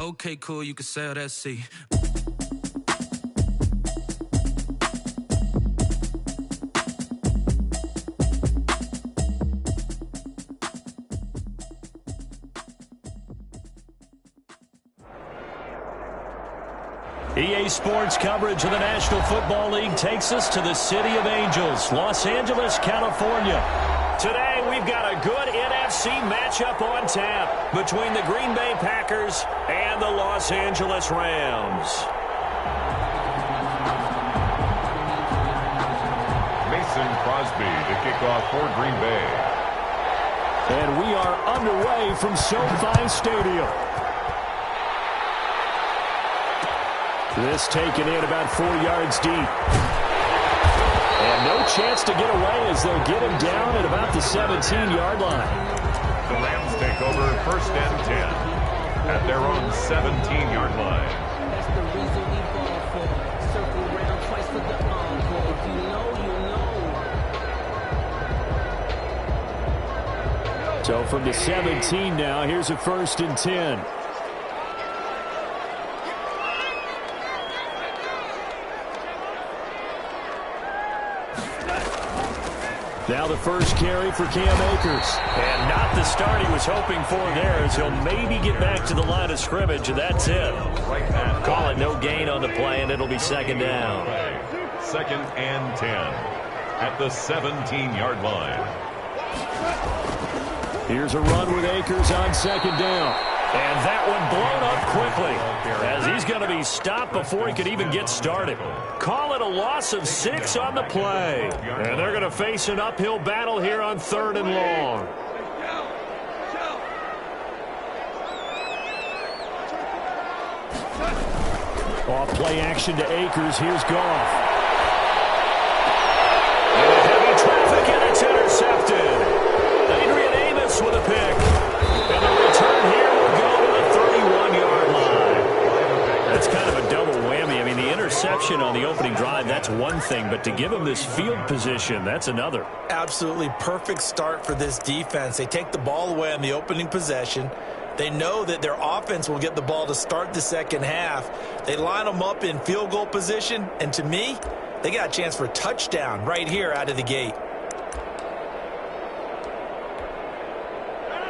Okay, cool, you can sail that sea. EA Sports coverage of the National Football League takes us to the City of Angels, Los Angeles, California. Today, we've got a good NFC matchup on tap between the Green Bay Packers and the Los Angeles Rams. Mason Crosby to kick off for Green Bay. And we are underway from SoFi Stadium. This taken in about 4 yards deep. And no chance to get away as they'll get him down at about the 17-yard line. The Rams take over 1st and 10 at their own 17-yard line. That's the reason we ball for. Circle around twice for the encore. If you know, you know. So from the 17 now, here's a 1st and 10. Now the first carry for Cam Akers. And not the start he was hoping for there, as he'll maybe get back to the line of scrimmage, and that's it. Call it no gain on the play, and it'll be 2nd down. 2nd and 10 at the 17-yard line. Here's a run with Akers on 2nd down. And that one blown up quickly, as he's going to be stopped before he could even get started. Call it a loss of 6 on the play. And they're going to face an uphill battle here on 3rd and long. Off play action to Akers. Here's Goff. Into heavy traffic, and it's intercepted. Adrian Amos with a pick. And the return here will go to the 31-yard line. That's kind of a double whammy. I mean, the interception on the opening drive, that's one thing. But to give him this field position, that's another. Absolutely perfect start for this defense. They take the ball away on the opening possession. They know that their offense will get the ball to start the second half. They line them up in field goal position. And to me, they got a chance for a touchdown right here out of the gate.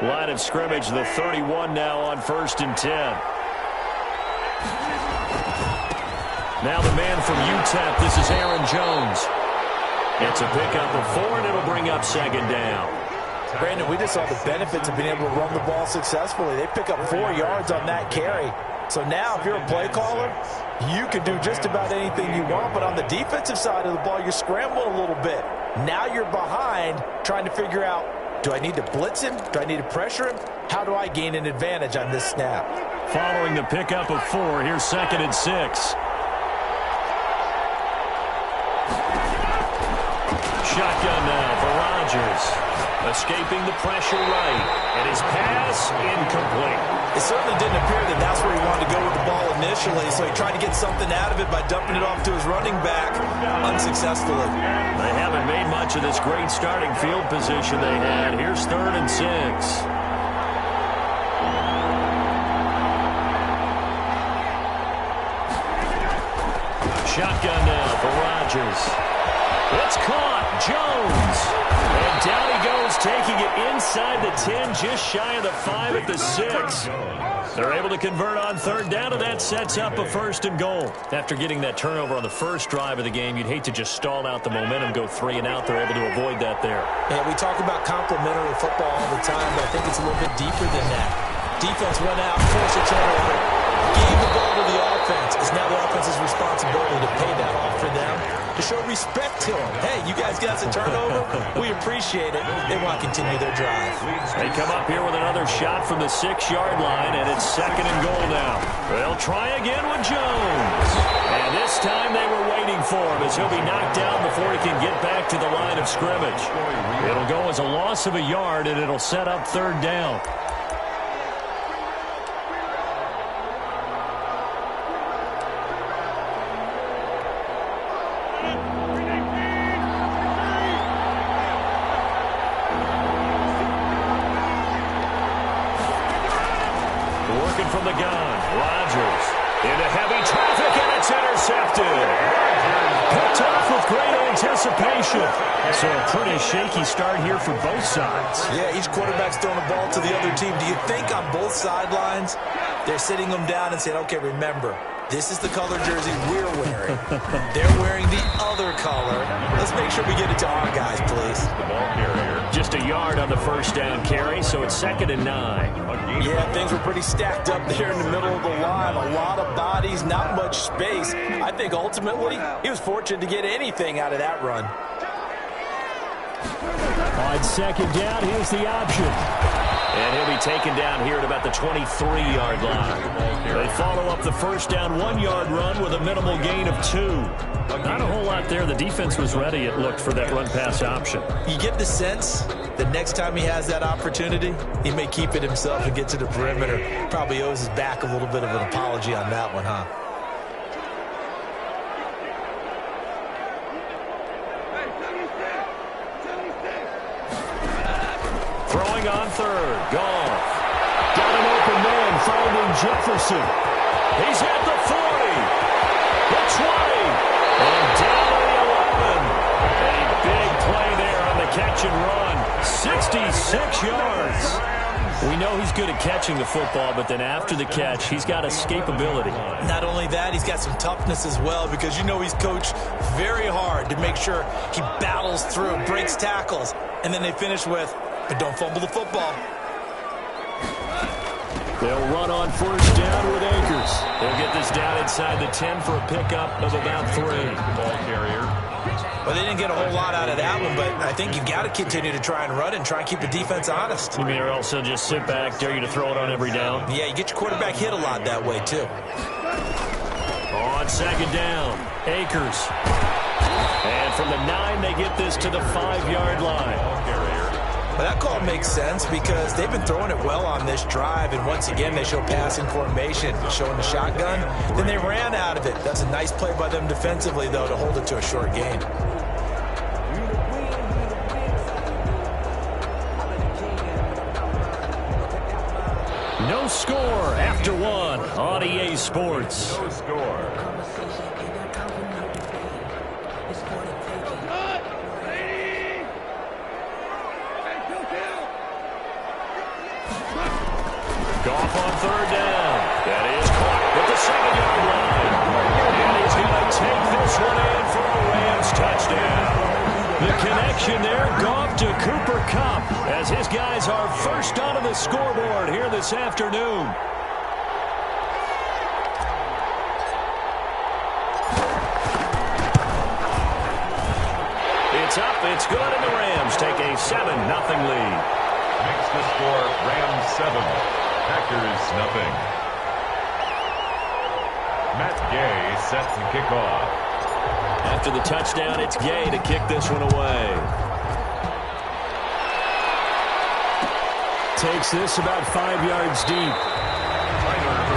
Line of scrimmage, the 31 now on 1st and 10. Now the man from UTEP, this is Aaron Jones. It's a pickup of 4, and it'll bring up 2nd down. Brandon, we just saw the benefits of being able to run the ball successfully. They pick up 4 yards on that carry. So now if you're a play caller, you can do just about anything you want. But on the defensive side of the ball, you're scrambling a little bit. Now you're behind trying to figure out, do I need to blitz him? Do I need to pressure him? How do I gain an advantage on this snap? Following the pickup of 4, here's 2nd and 6. Shotgun now for Rodgers. Escaping the pressure right. And his pass incomplete. It certainly didn't appear that that's where he wanted to go with the ball initially, so he tried to get something out of it by dumping it off to his running back unsuccessfully. They haven't made much of this great starting field position they had. Here's 3rd and 6. Shotgun now for Rodgers. It's caught. Jones. And down he goes, taking it inside the 10, just shy of the 5 at the 6. They're able to convert on 3rd down, and that sets up a 1st and goal. After getting that turnover on the first drive of the game, you'd hate to just stall out the momentum, go 3 and out. They're able to avoid that there. Yeah, we talk about complementary football all the time, but I think it's a little bit deeper than that. Defense went out, forced a turnover, gave the ball to the offense. It's now the offense's responsibility to pay that off for them, to show respect to them. Hey, you guys got us a turnover. We appreciate it. They want to continue their drive. They come up here with another shot from the 6-yard line, and it's 2nd and goal now. They'll try again with Jones. And this time they were waiting for him, as he'll be knocked down before he can get back to the line of scrimmage. It'll go as a loss of a yard, and it'll set up 3rd down. the gun. Rodgers into heavy traffic, and it's intercepted. Picked off with great anticipation. So a pretty shaky start here for both sides. Yeah, each quarterback's throwing the ball to the other team. Do you think on both sidelines they're sitting them down and saying, okay, remember, this is the color jersey we're wearing. They're wearing the other color. Let's make sure we get it to our guys, please. The ball carrier. Just a yard on the first down carry, so it's 2nd and 9. Yeah, things were pretty stacked up there in the middle of the line. A lot of bodies, not much space. I think ultimately he was fortunate to get anything out of that run. On 2nd down, here's the option. And he'll be taken down here at about the 23-yard line. They follow up the first down 1-yard run with a minimal gain of 2. Not a whole lot there. The defense was ready, it looked, for that run-pass option. You get the sense that next time he has that opportunity, he may keep it himself and get to the perimeter. Probably owes his back a little bit of an apology on that one, huh? Throwing on 3rd. Goff. Got an open man, finding Jefferson. He's at the 40. The 20. And down to the 11. A big play there on the catch and run. 66 yards. We know he's good at catching the football, but then after the catch, he's got escapability. Not only that, he's got some toughness as well, because you know he's coached very hard to make sure he battles through, breaks tackles, and then they finish with, but don't fumble the football. They'll run on first down with Akers. They'll get this down inside the 10 for a pickup of about 3. Ball carrier. Well, they didn't get a whole lot out of that one, but I think you've got to continue to try and run and try and keep the defense honest. You mean or else they'll just sit back, dare you to throw it on every down? Yeah, you get your quarterback hit a lot that way, too. On 2nd down, Akers. And from the 9, they get this to the 5-yard line. Ball carrier. Well, that call makes sense because they've been throwing it well on this drive, and once again, they show passing formation, showing the shotgun. Then they ran out of it. That's a nice play by them defensively, though, to hold it to a short gain. No score after 1 on EA Sports. No score. Goff on 3rd down. That is caught at the 7-yard line. And he's going to take this one in for a Rams touchdown. The connection there, Goff to Cooper Kupp, as his guys are first onto the scoreboard here this afternoon. It's up, it's good, and the Rams take a 7-0 lead. Makes the score Rams 7. Packers nothing. Matt Gay set to kick off. After the touchdown, it's Gay to kick this one away. Takes this about 5 yards deep.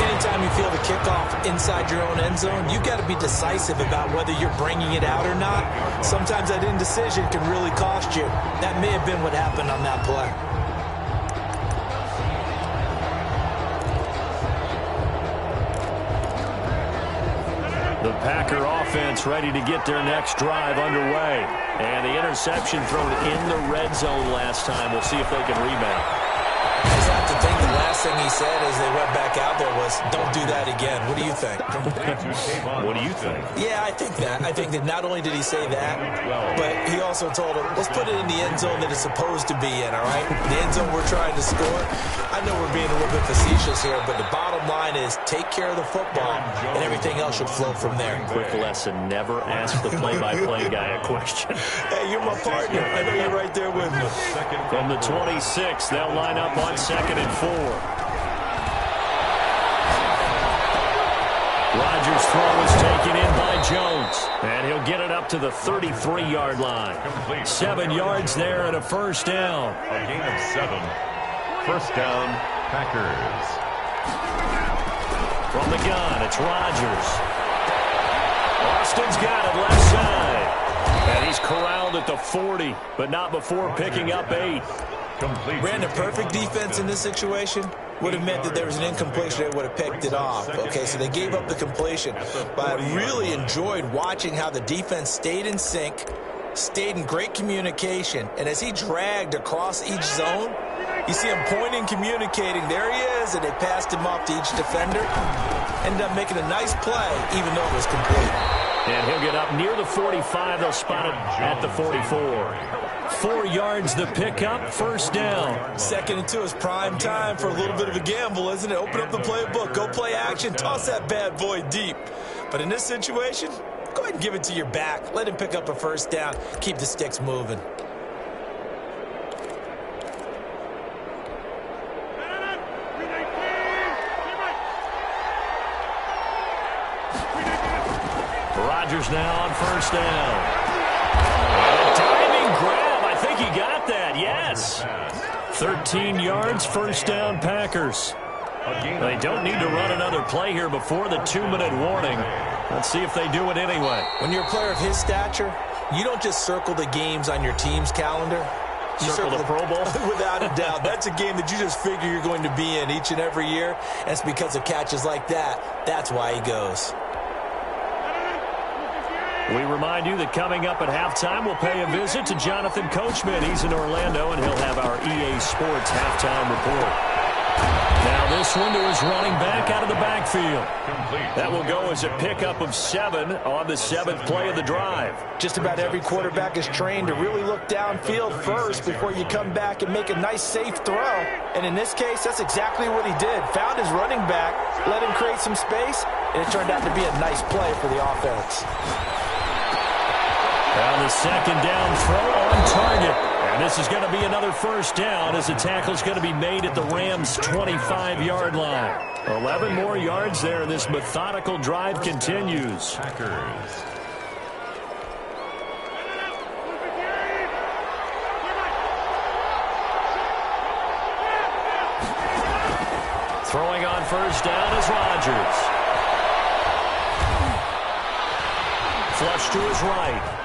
Anytime you feel the kickoff inside your own end zone, you've got to be decisive about whether you're bringing it out or not. Sometimes that indecision can really cost you. That may have been what happened on that play. The Packer offense ready to get their next drive underway. And the interception thrown in the red zone last time. We'll see if they can rebound. I just have to think the last thing he said as they went back out there was, don't do that again. What do you think? What do you think? Yeah, I think that. I think that not only did he say that, but he also told him, let's put it in the end zone that it's supposed to be in, all right? The end zone we're trying to score. I know we're being a little bit facetious here, but the bottom line is take care of the football, and everything else should flow from there. Quick lesson, never ask the play-by-play guy a question. Hey, you're my partner. I know you're right there with me. From the 26, they'll line up on 2nd and 4. Rodgers' throw is taken in by Jones, and he'll get it up to the 33-yard line. 7 yards there and a first down. A gain of 7. First down, Packers. From the gun, it's Rodgers. Austin's got it left side. And he's corralled at the 40, but not before picking up 8. Ran a perfect defense in this situation would have meant that there was an incompletion. They would have picked it off. Okay, so they gave up the completion. But I really enjoyed watching how the defense stayed in sync, stayed in great communication, and as he dragged across each zone, you see him pointing, communicating. There he is, and they passed him off to each defender. Ended up making a nice play, even though it was complete. And he'll get up near the 45. They'll spot it at the 44. 4 yards the pickup, first down. 2nd and 2 is prime time for a little bit of a gamble, isn't it? Open up the playbook, go play action, toss that bad boy deep. But in this situation, go ahead and give it to your back. Let him pick up a first down. Keep the sticks moving. Rodgers now on first down. A diving grab. I think he got that. Yes. 13 yards, first down, Packers. They don't need to run another play here before the 2-minute warning. Let's see if they do it anyway. When you're a player of his stature, you don't just circle the games on your team's calendar. You circle the Pro Bowl? Without a doubt. That's a game that you just figure you're going to be in each and every year. And it's because of catches like that. That's why he goes. We remind you that coming up at halftime, we'll pay a visit to Jonathan Coachman. He's in Orlando, and he'll have our EA Sports halftime report. Now this one to his running back out of the backfield. That will go as a pickup of 7 on the 7th play of the drive. Just about every quarterback is trained to really look downfield first before you come back and make a nice, safe throw. And in this case, that's exactly what he did. Found his running back, let him create some space, and it turned out to be a nice play for the offense. On the second down throw on target. And this is going to be another first down as the tackle's going to be made at the Rams' 25-yard line. 11 more yards there, and this methodical drive continues. Packers. Throwing on first down is Rodgers. Flush to his right.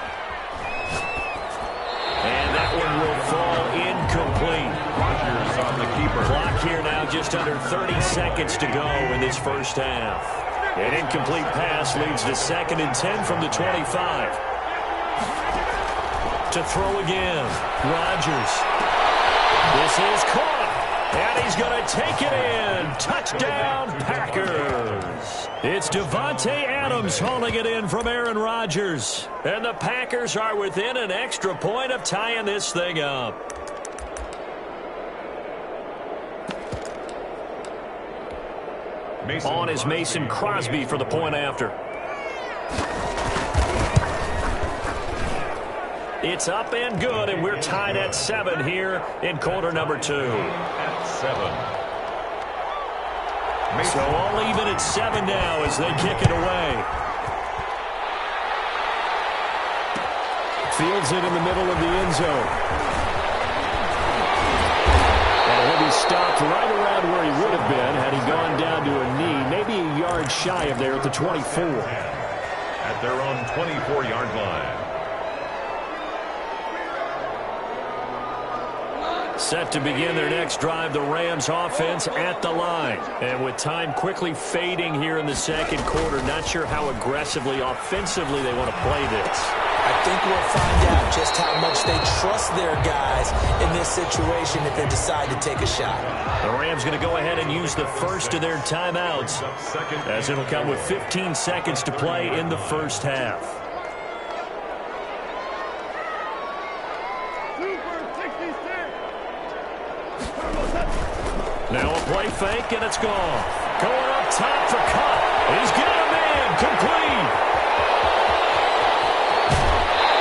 And that one will fall incomplete. Rodgers on the keeper. Clock here now, just under 30 seconds to go in this first half. An incomplete pass leads to 2nd and 10 from the 25. To throw again, Rodgers. This is caught, and he's going to take it in. Touchdown, Packers. It's Devontae Adams hauling it in from Aaron Rodgers. And the Packers are within an extra point of tying this thing up. On is Mason Crosby for the point after. It's up and good, and we're tied at 7 here in quarter number 2. At 7. So all even at 7 now as they kick it away. Fields it in the middle of the end zone. And he'll be stopped right around where he would have been had he gone down to a knee, maybe a yard shy of there at the 24. At their own 24-yard line. Set to begin their next drive, the Rams offense at the line. And with time quickly fading here in the second quarter, not sure how aggressively, offensively they want to play this. I think we'll find out just how much they trust their guys in this situation if they decide to take a shot. The Rams going to go ahead and use the first of their timeouts, as it'll come with 15 seconds to play in the first half. Now a play fake, and it's gone. Going up top for Cup. He's got a man complete.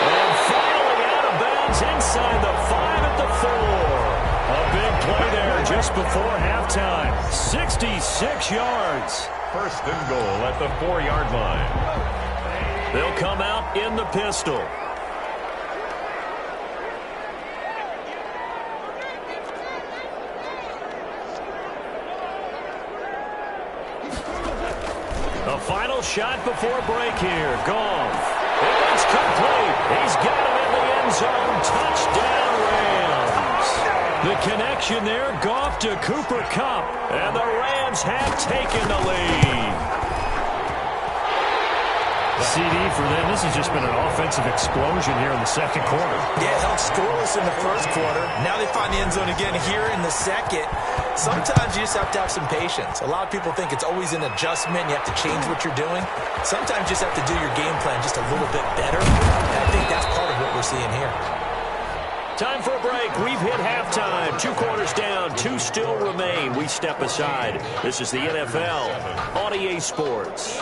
And finally out of bounds inside the 5 at the 4. A big play there just before halftime. 66 yards. First and goal at the 4-yard line. They'll come out in the pistol. The final shot before break here. Goff. It's complete. He's got him in the end zone. Touchdown, Rams. The connection there, Goff to Cooper Kupp, and the Rams have taken the lead. CD for them. This has just been an offensive explosion here in the second quarter. Yeah, held scoreless in the first quarter. Now they find the end zone again here in the second. Sometimes you just have to have some patience. A lot of people think it's always an adjustment. You have to change what you're doing. Sometimes you just have to do your game plan just a little bit better. And I think that's part of what we're seeing here. Time for a break. We've hit halftime. 2 quarters down. 2 still remain. We step aside. This is the NFL on EA Sports.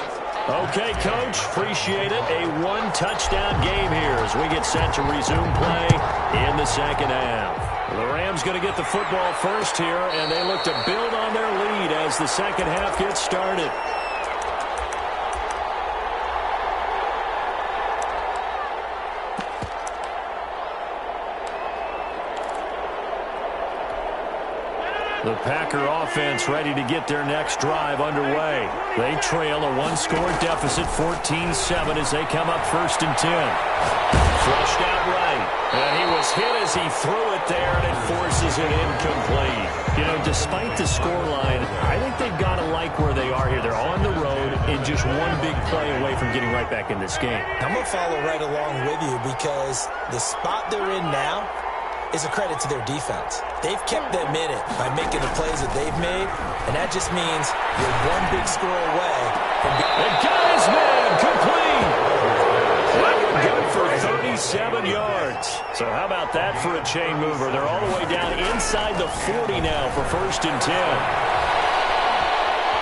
Okay, Coach, appreciate it. A 1-touchdown game here as we get set to resume play in the second half. The Rams going to get the football first here, and they look to build on their lead as the second half gets started. The Packer offense ready to get their next drive underway. They trail a 1-score deficit, 14-7, as they come up 1st and 10. Flushed out right. And he was hit as he threw it there, and it forces it incomplete. You know, despite the scoreline, I think they've got to like where they are here. They're on the road and just one big play away from getting right back in this game. I'm going to follow right along with you because the spot they're in now is a credit to their defense. They've kept them in it by making the plays that they've made, and that just means you're one big score away from being... The guy's man complete! That one good for 37 yards. So how about that for a chain mover? They're all the way down inside the 40 now for 1st and 10.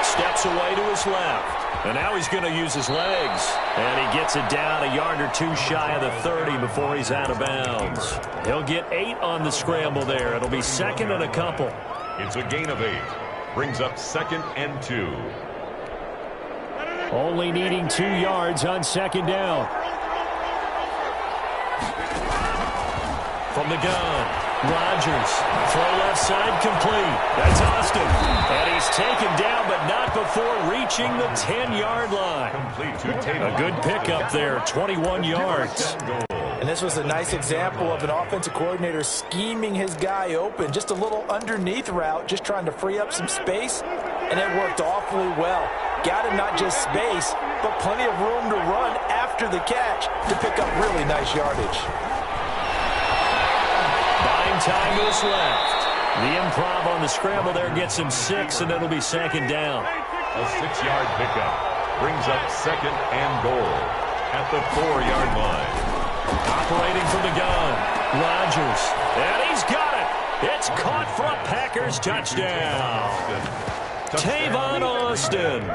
Steps away to his left. And now he's going to use his legs. And he gets it down a yard or 2 shy of the 30 before he's out of bounds. He'll get 8 on the scramble there. It'll be 2nd and a couple. It's a gain of 8. Brings up 2nd and 2. Only needing 2 yards on 2nd down. From the gun. Rodgers, throw left side complete. That's Austin. And he's taken down, but not before reaching the 10-yard line. A good pickup there, 21 yards. And this was a nice example of an offensive coordinator scheming his guy open. Just a little underneath route, just trying to free up some space, and it worked awfully well. Got him not just space, but plenty of room to run after the catch to pick up really nice yardage. Time to his left. The improv on the scramble there gets him 6, and it'll be 2nd down. A 6-yard pickup brings up 2nd and goal at the 4-yard line. Operating from the gun, Rodgers, and he's got it. It's caught for a Packers touchdown. Tavon Austin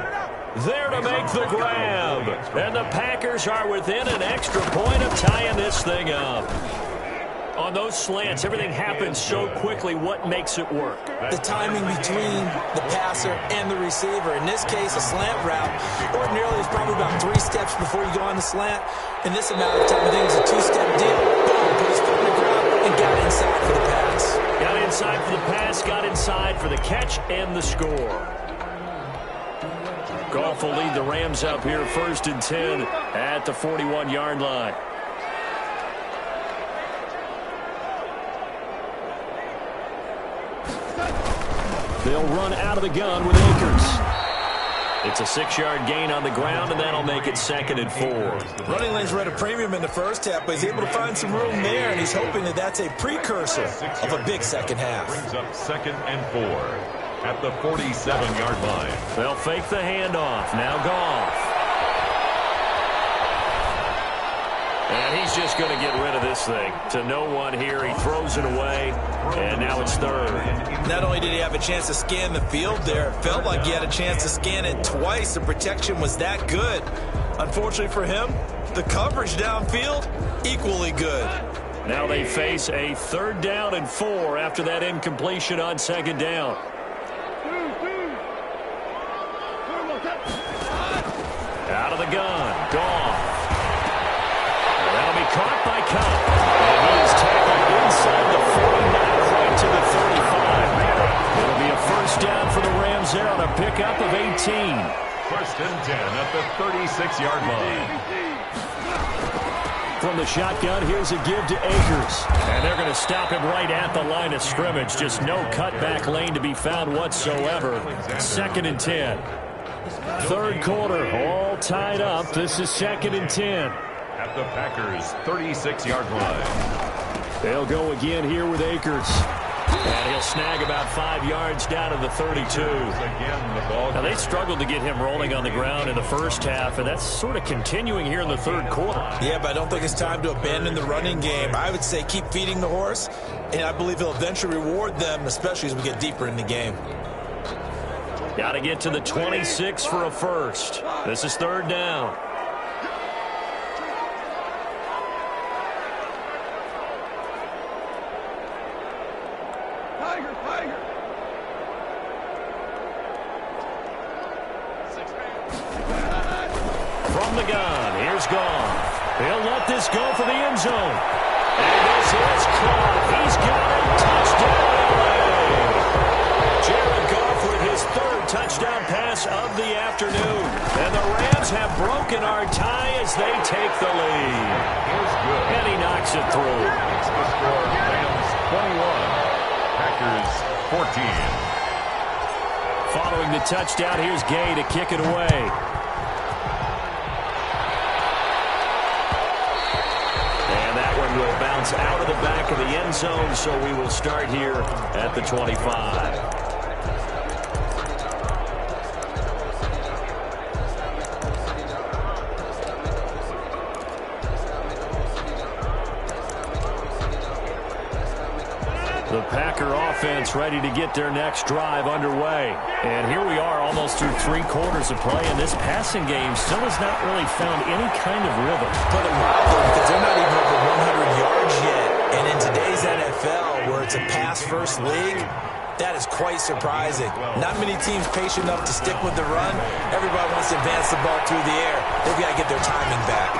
there to make the grab, and the Packers are within an extra point of tying this thing up. On those slants, everything happens so quickly. What makes it work? The timing between the passer and the receiver. In this case, a slant route. Ordinarily, it's probably about 3 steps before you go on the slant. In this amount of time, I think it was a 2-step deal. Boom, put his foot on the ground and got inside for the pass. Got inside for the pass, got inside for the catch and the score. Goff will lead the Rams up here 1st and 10 at the 41-yard line. They'll run out of the gun with Akers. It's a 6-yard gain on the ground, and that'll make it 2nd and 4. Running lanes were at a premium in the first half, but he's able to find some room there, and he's hoping that that's a precursor of a big second half. Brings up 2nd and 4 at the 47-yard line. They'll fake the handoff. Now Goff. And he's just going to get rid of this thing. To no one here. He throws it away, and now it's 3rd. Not only did he have a chance to scan the field there, it felt like he had a chance to scan it twice. The protection was that good. Unfortunately for him, the coverage downfield, equally good. Now they face a 3rd down and 4 after that incompletion on 2nd down. Out of the gun. Goff. That'll be caught by Kupp. And he is tackled inside the 49, right to the 35. It'll be a 1st down for the Rams there on a pickup of 18. 1st and 10 at the 36-yard line. from the shotgun. Here's a give to Akers. And they're going to stop him right at the line of scrimmage. Just no cutback lane to be found whatsoever. 2nd and 10. Third quarter, all tied up. This is 2nd and 10. At the Packers' 36-yard line. They'll go again here with Akers. And he'll snag about 5 yards down to the 32. Now, they struggled to get him rolling on the ground in the first half, and that's sort of continuing here in the third quarter. Yeah, but I don't think it's time to abandon the running game. I would say keep feeding the horse, and I believe he'll eventually reward them, especially as we get deeper in the game. Got to get to the 26 for a first. This is 3rd down. From the gun, here's Goff. He'll let this go for the end zone. And this is caught. He's got a touchdown, LA. Jared Goff with his 3rd touchdown pass of the afternoon. And the Rams have broken our tie as they take the lead. And he knocks it through. It's the score, Rams 21, Packers 14. Following the touchdown, here's Gay to kick it away. And that one will bounce out of the back of the end zone, so we will start here at the 25. The Packer offense ready to get their next drive underway. And here we are almost through 3 quarters of play, and this passing game still has not really found any kind of rhythm. But it might, because they're not even over 100 yards yet. And in today's NFL, where it's a pass-first league, that is quite surprising. Not many teams patient enough to stick with the run. Everybody wants to advance the ball through the air. They've got to get their timing back.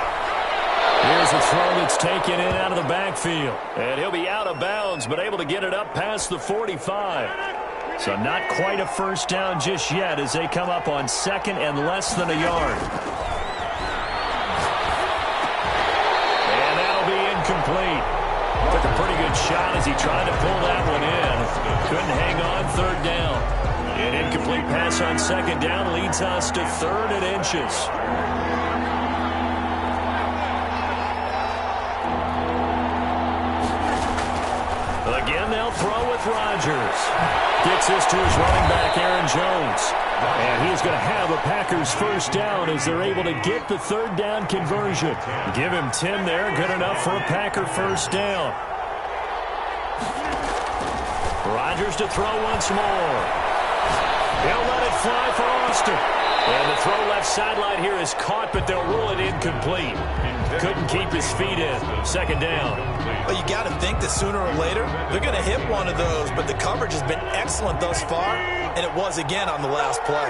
Here's a throw that's taken in out of the backfield. And he'll be out of bounds, but able to get it up past the 45. So not quite a first down just yet as they come up on 2nd and less than a yard. And that'll be incomplete. Took a pretty good shot as he tried to pull that one in. Couldn't hang on 3rd down. An incomplete pass on 2nd down leads us to 3rd and inches. Again, they'll throw with Rodgers. Gets this to his running back, Aaron Jones. And he's going to have a Packers first down as they're able to get the 3rd down conversion. Give him 10 there, good enough for a Packer first down. Rodgers to throw once more. He'll let it fly for Austin. And the throw left sideline here is caught, but they'll rule it incomplete. Couldn't keep his feet in. 2nd down. Well, you got to think that sooner or later they're going to hit one of those, but the coverage has been excellent thus far, and it was again on the last play.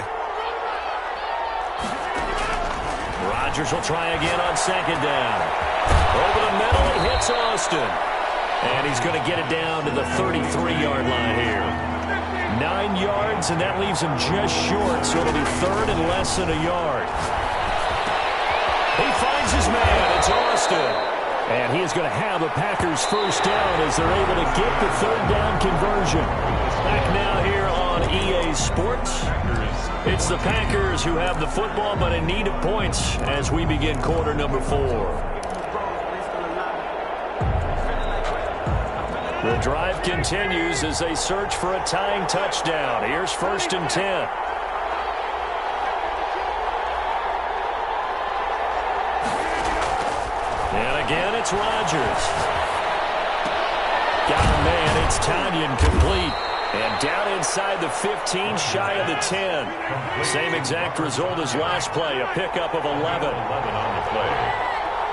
Rodgers will try again on 2nd down. Over the middle, he hits Austin. And he's going to get it down to the 33-yard line here. 9 yards, and that leaves him just short, so it'll be 3rd and less than a yard. He finds his man. It's Austin. And he is going to have a Packers first down as they're able to get the 3rd down conversion. Back now here on EA Sports. It's the Packers who have the football, but in need of points as we begin quarter number 4. The drive continues as they search for a tying touchdown. Here's 1st and 10. And again, it's Rodgers. Got a man. It's Tanyan complete. And down inside the 15, shy of the 10. Same exact result as last play, a pickup of 11. 11 on the play.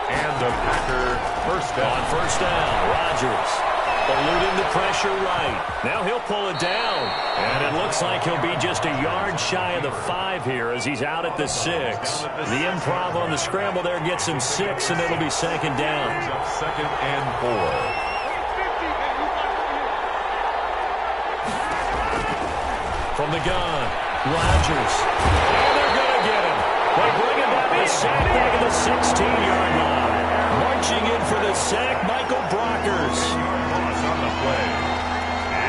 And the Packer first down. On first down, Rodgers. Eluding the pressure right. Now he'll pull it down. And it looks like he'll be just a yard shy of the 5 here as he's out at the 6. The improv on the scramble there gets him 6, and it'll be 2nd down. 2nd and 4. From the gun, Rodgers. And they're going to get him. They bring him down to the sack back at the 16-yard line. Reaching in for the sack, Michael Brockers. Loss on the play.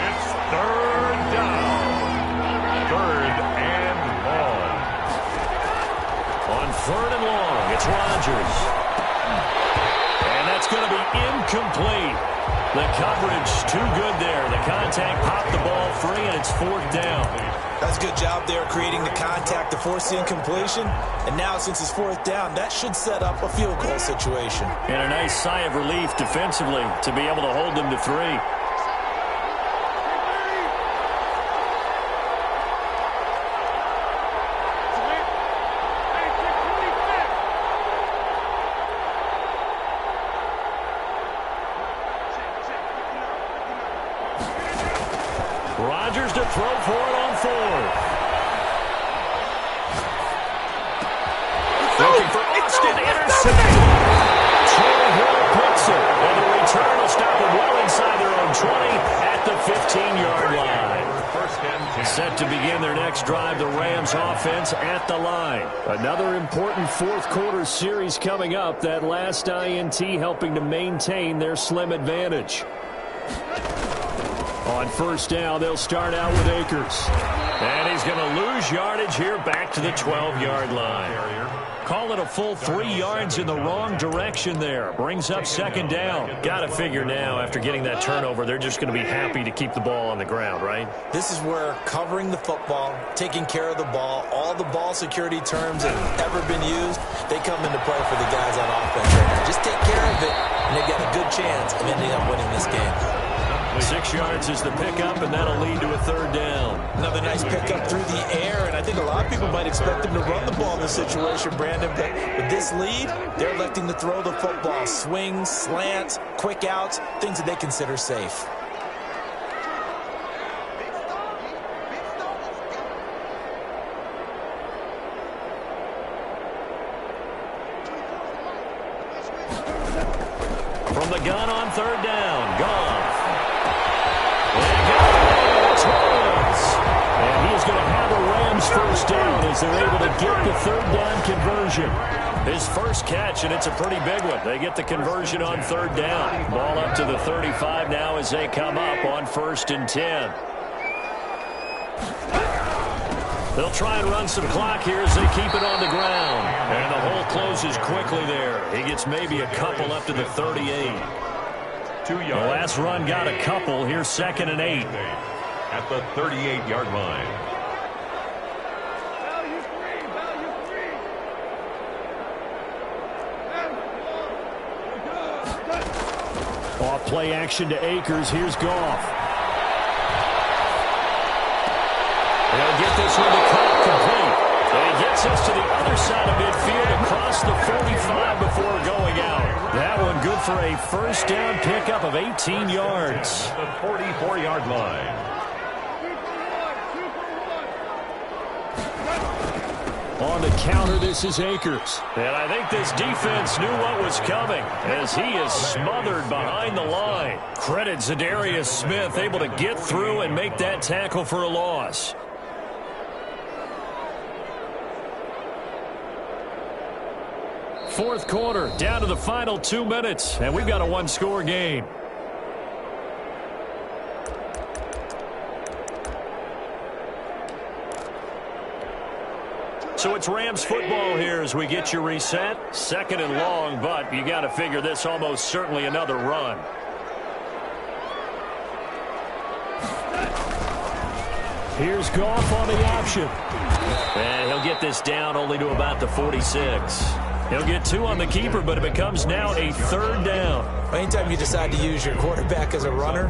It's third down. Third and long. On third and long, it's Rodgers. And that's going to be incomplete. The coverage too good there. The contact popped the ball free, and it's fourth down. That's a good job there creating the contact to force the incompletion. And now, since it's fourth down, that should set up a field goal situation. And a nice sigh of relief defensively to be able to hold them to 3. Rodgers to throw for it on fourth. Looking for Austin, intercepted. Troy Hill picks it, and the return will stop them well inside their own 20 at the 15-yard line. First and 10. Set to begin their next drive, the Rams offense at the line. Another important fourth quarter series coming up. That last INT helping to maintain their slim advantage. On first down, they'll start out with Akers. And he's going to lose yardage here back to the 12-yard line. Call it a full 3 yards in the wrong direction there. Brings up second down. Got to figure now, after getting that turnover, they're just going to be happy to keep the ball on the ground, right? This is where covering the football, taking care of the ball, all the ball security terms that have ever been used, they come into play for the guys on offense right now. Just take care of it, and they've got a good chance of ending up winning this game. 6 yards is the pickup, and that'll lead to a third down. Another nice pickup through the air, and I think a lot of people might expect them to run the ball in this situation, Brandon, but with this lead, they're electing to throw the football. Swings, slants, quick outs, things that they consider safe. From the gun on third down, Goff. And he is going to have a Rams first down as they're able to get the third down conversion. His first catch, and it's a pretty big one. They get the conversion on third down. Ball up to the 35 now as they come up on 1st and 10. They'll try and run some clock here as they keep it on the ground. And the hole closes quickly there. He gets maybe a couple up to the 38. 2 yards. The last run got a couple. Here's 2nd and 8. At the 38-yard line. Off play action to Akers. Here's Goff. They'll get this one to cut complete. And he gets us to the other side of midfield across the 45 before going out. That one good for a first down pickup of 18 yards. The 44-yard line. On the counter, this is Akers. And I think this defense knew what was coming as he is smothered behind the line. Credit Zadarius Smith, able to get through and make that tackle for a loss. Fourth quarter, down to the final 2 minutes, and we've got a one-score game. So it's Rams football here as we get you reset. 2nd and long, but you got to figure this almost certainly another run. Here's Goff on the option. And he'll get this down only to about the 46. He'll get 2 on the keeper, but it becomes now a third down. Anytime you decide to use your quarterback as a runner,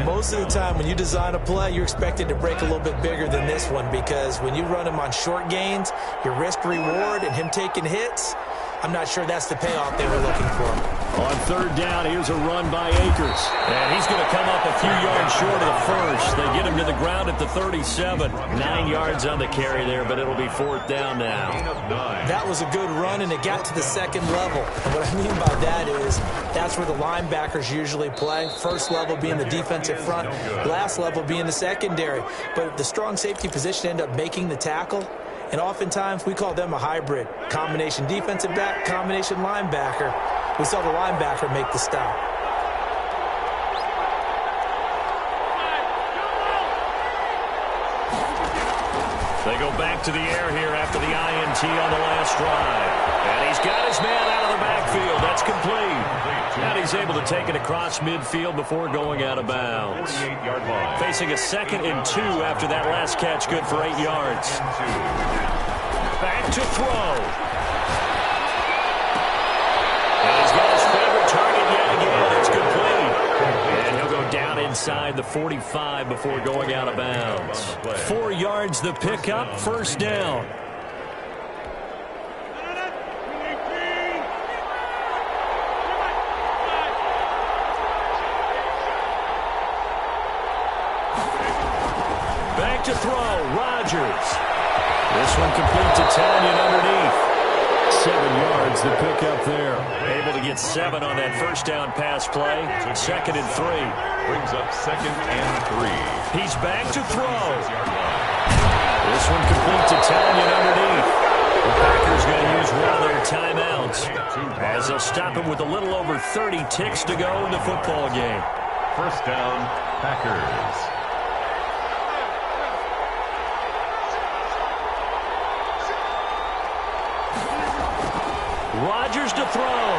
most of the time when you design a play, you're expected to break a little bit bigger than this one, because when you run him on short gains, your risk-reward and him taking hits, I'm not sure that's the payoff they were looking for. On third down, here's a run by Akers. And he's going to come up a few yards short of the first. They get him to the ground at the 37. 9 yards on the carry there, but it'll be fourth down now. That was a good run, and it got to the second level. And what I mean by that is that's where the linebackers usually play. First level being the defensive front, last level being the secondary. But the strong safety position ended up making the tackle. And oftentimes we call them a hybrid. Combination defensive back, combination linebacker. We saw the linebacker make the stop. They go back to the air here after the INT on the last drive. And he's got his man out of the backfield. That's complete. And he's able to take it across midfield before going out of bounds. Facing a 2nd and 2 after that last catch, good for 8 yards. Back to throw. And he's got his favorite target yet again. It's complete. And he'll go down inside the 45 before going out of bounds. 4 yards the pickup, first down. Back to throw, Rodgers. This one complete to Tanyan underneath. 7 yards the pickup there. Able to get 7 on that first down pass play. 2nd and 3. Brings up 2nd and 3. He's back to throw. This one complete to Tanyan underneath. The Packers going to use one of their timeouts as they'll stop him with a little over 30 ticks to go in the football game. First down, Packers. Rodgers to throw.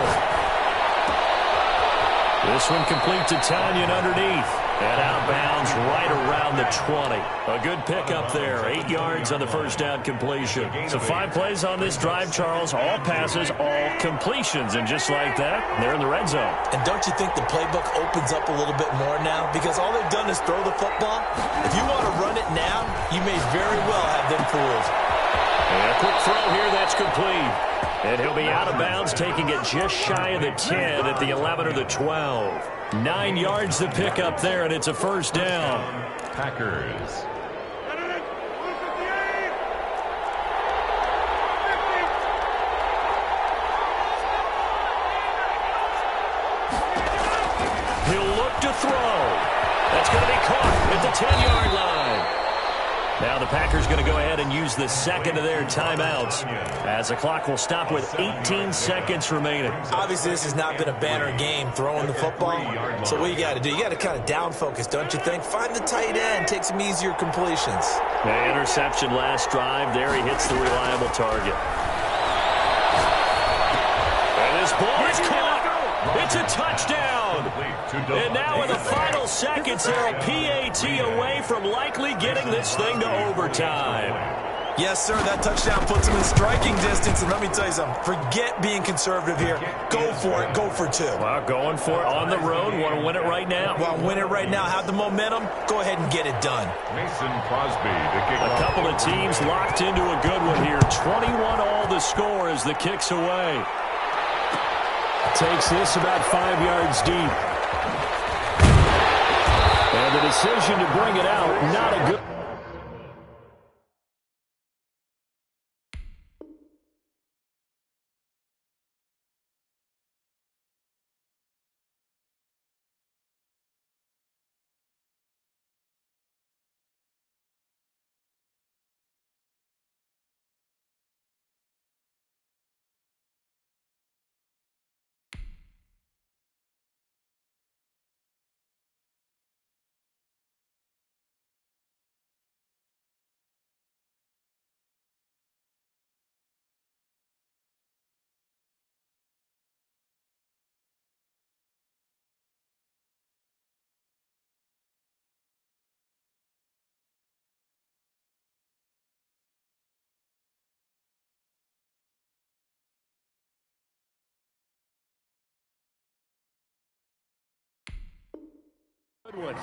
This one complete to Tanyan underneath. And out of bounds right around the 20. A good pickup there. 8 yards on the first down completion. So 5 plays on this drive, Charles. All passes, all completions. And just like that, they're in the red zone. And don't you think the playbook opens up a little bit more now? Because all they've done is throw the football. If you want to run it now, you may very well have them fooled. And a quick throw here, that's complete. And he'll be out of bounds, taking it just shy of the 10 at the 11 or the 12. 9 yards the pickup there, and it's a first down. Packers. He'll look to throw. That's going to be caught at the 10-yard line. Now the Packers going to go ahead and use the 2nd of their timeouts as the clock will stop with 18 seconds remaining. Obviously, this has not been a banner game throwing the football. So what you got to do, you got to kind of down focus, don't you think? Find the tight end, take some easier completions. The interception last drive. There he hits the reliable target. And this ball is caught. It's a touchdown. And now in the final seconds, they're a PAT away from likely getting this thing to overtime. Yes, sir, that touchdown puts them in striking distance. And let me tell you something, forget being conservative here. Go for it, go for 2. Well, going for it on the road. Want to win it right now? Well, win it right now, have the momentum, go ahead and get it done. Mason Crosby to kick A off. couple of teams locked into a good one here. 21 all the score as the kick's away. Takes this about 5 yards deep. And the decision to bring it out, not a good...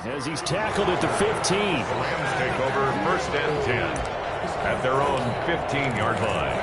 As he's tackled at the 15. The Rams take over first and 10 at their own 15-yard line.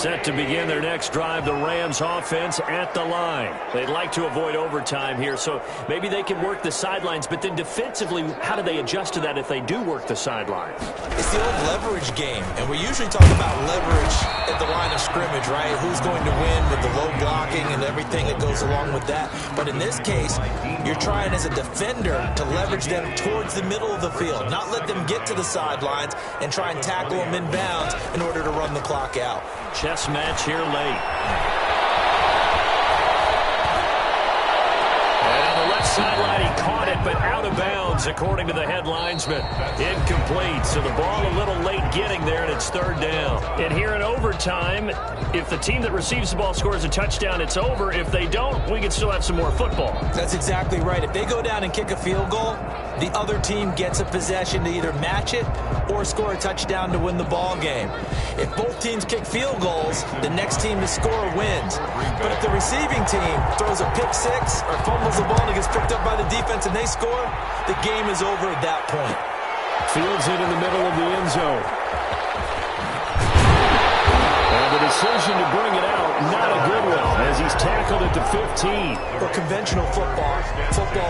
Set to begin their next drive, the Rams offense at the line. They'd like to avoid overtime here, so maybe they can work the sidelines, but then defensively, how do they adjust to that if they do work the sidelines? It's the old leverage game, and we usually talk about leverage at the line of scrimmage, right? Who's going to win with the low blocking and everything that goes along with that. But in this case, you're trying as a defender to leverage them towards the middle of the field, not let them get to the sidelines and try and tackle them in bounds in order to run the clock out. Chess match here late. And on the left sideline, he caught it, but out of bounds, according to the head linesman. Incomplete, so the ball a little late getting there, and it's third down. And here in overtime, if the team that receives the ball scores a touchdown, it's over. If they don't, we can still have some more football. That's exactly right. If they go down and kick a field goal, the other team gets a possession to either match it or score a touchdown to win the ball game. If both teams kick field goals, the next team to score wins. But if the receiving team throws a pick six or fumbles the ball and it gets picked up by the defense and they score, the game is over at that point. Fields it in the middle of the end zone. And the decision to bring it out, not a good one, as he's tackled at the 15. Well, conventional football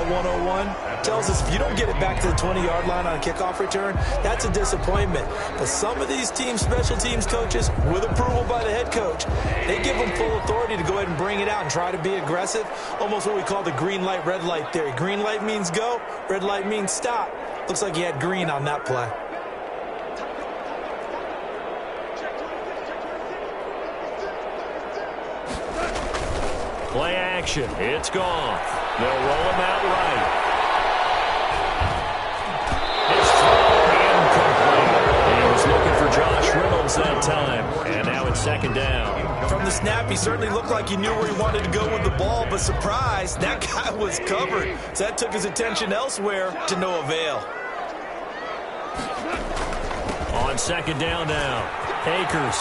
101, tells us if you don't get it back to the 20-yard line on a kickoff return, that's a disappointment. But some of these teams, special teams coaches, with approval by the head coach, they give them full authority to go ahead and bring it out and try to be aggressive, almost what we call the green light, red light theory. Green light means go, red light means stop. Looks like he had green on that play. Play action. It's gone. They'll roll him out right. His throw incomplete. He was looking for Josh Reynolds that time. And now it's second down. From the snap, he certainly looked like he knew where he wanted to go with the ball, but surprise, that guy was covered. So that took his attention elsewhere to no avail. On second down now, Akers.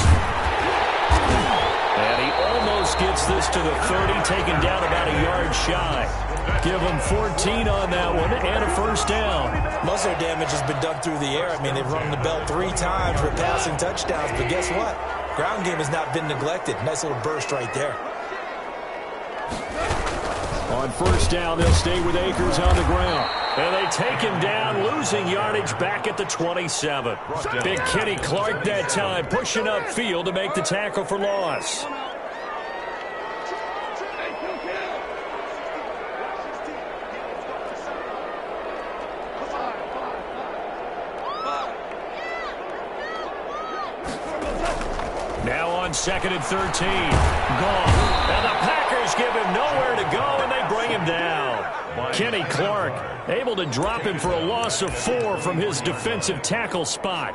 And he almost gets this to the 30, taken down about a yard shy. Give him 14 on that one and a first down. Most of their damage has been done through the air. I mean, they've rung the bell 3 times with passing touchdowns, but guess what? Ground game has not been neglected. Nice little burst right there. On first down, they'll stay with Akers on the ground. And they take him down, losing yardage back at the 27. Big Kenny Clark that time, pushing upfield to make the tackle for loss. Now on second and 13. Gone. And the Packers give him nowhere to go, and they bring him down. Kenny Clark able to drop him for a loss of 4 from his defensive tackle spot.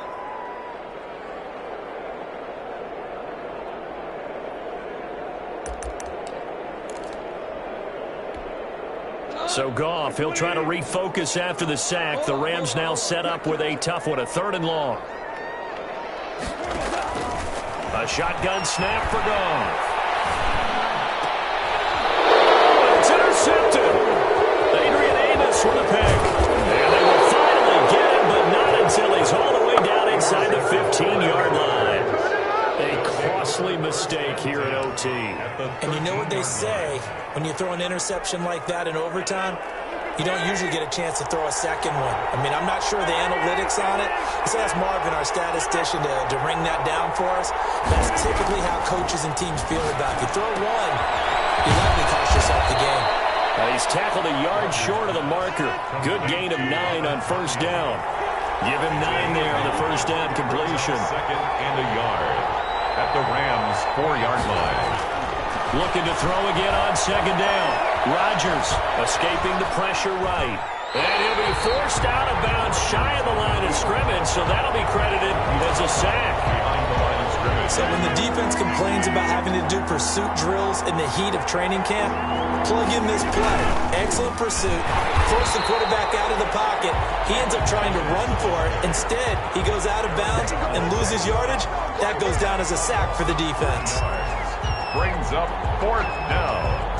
So Goff, he'll try to refocus after the sack. The Rams now set up with a tough one, a 3rd and long. A shotgun snap for Goff. It's intercepted. Adrian Amos with a pick. And they will finally get him, but not until he's all the way down inside the 15-yard line. A costly mistake here at OT. And you know what they say, when you throw an interception like that in overtime, you don't usually get a chance to throw a second one. I mean, I'm not sure the analytics on it. Let's ask Marvin, our statistician, to ring that down for us. That's typically how coaches and teams feel about it. If you throw one, you likely cost yourself the game. He's tackled a yard short of the marker. Good gain of 9 on first down. Give him 9 there on the first down completion. 2nd and a yard at the Rams' 4-yard line. Looking to throw again on second down. Rodgers escaping the pressure right. And he'll be forced out of bounds shy of the line of scrimmage, so that'll be credited as a sack. Behind the line of scrimmage. So when the defense complains about having to do pursuit drills in the heat of training camp, plug in this play. Excellent pursuit. Force the quarterback out of the pocket. He ends up trying to run for it. Instead, he goes out of bounds and loses yardage. That goes down as a sack for the defense. Brings up 4th down.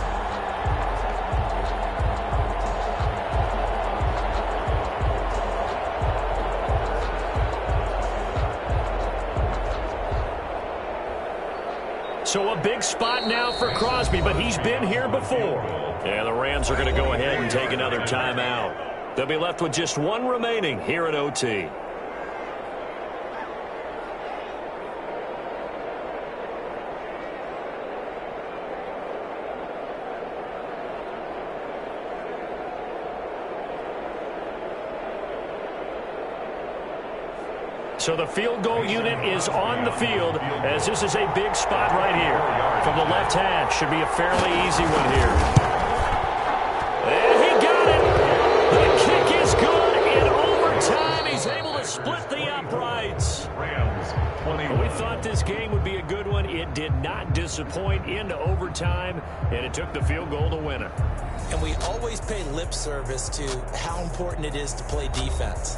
So a big spot now for Crosby, but he's been here before. And the Rams are going to go ahead and take another timeout. They'll be left with just one remaining here at OT. So the field goal unit is on the field as this is a big spot right here. From the left hash, should be a fairly easy one here. And he got it. The kick is good. In overtime, he's able to split the uprights. We thought this game would be a good one. It did not disappoint into overtime, and it took the field goal to win it. And we always pay lip service to how important it is to play defense.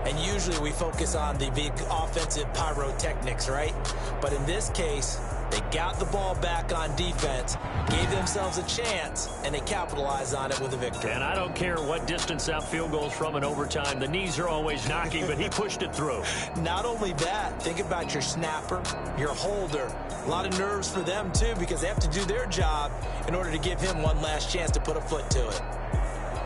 And usually we focus on the big offensive pyrotechnics, right? But in this case, they got the ball back on defense, gave themselves a chance, and they capitalized on it with a victory. And I don't care what distance that field goes from in overtime. The knees are always knocking, but he pushed it through. Not only that, think about your snapper, your holder. A lot of nerves for them, too, because they have to do their job in order to give him one last chance to put a foot to it.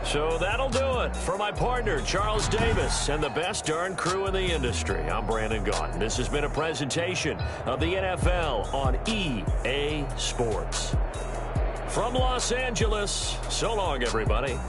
So that'll do it for my partner, Charles Davis, and the best darn crew in the industry. I'm Brandon Gaughan. This has been a presentation of the NFL on EA Sports. From Los Angeles, so long, everybody.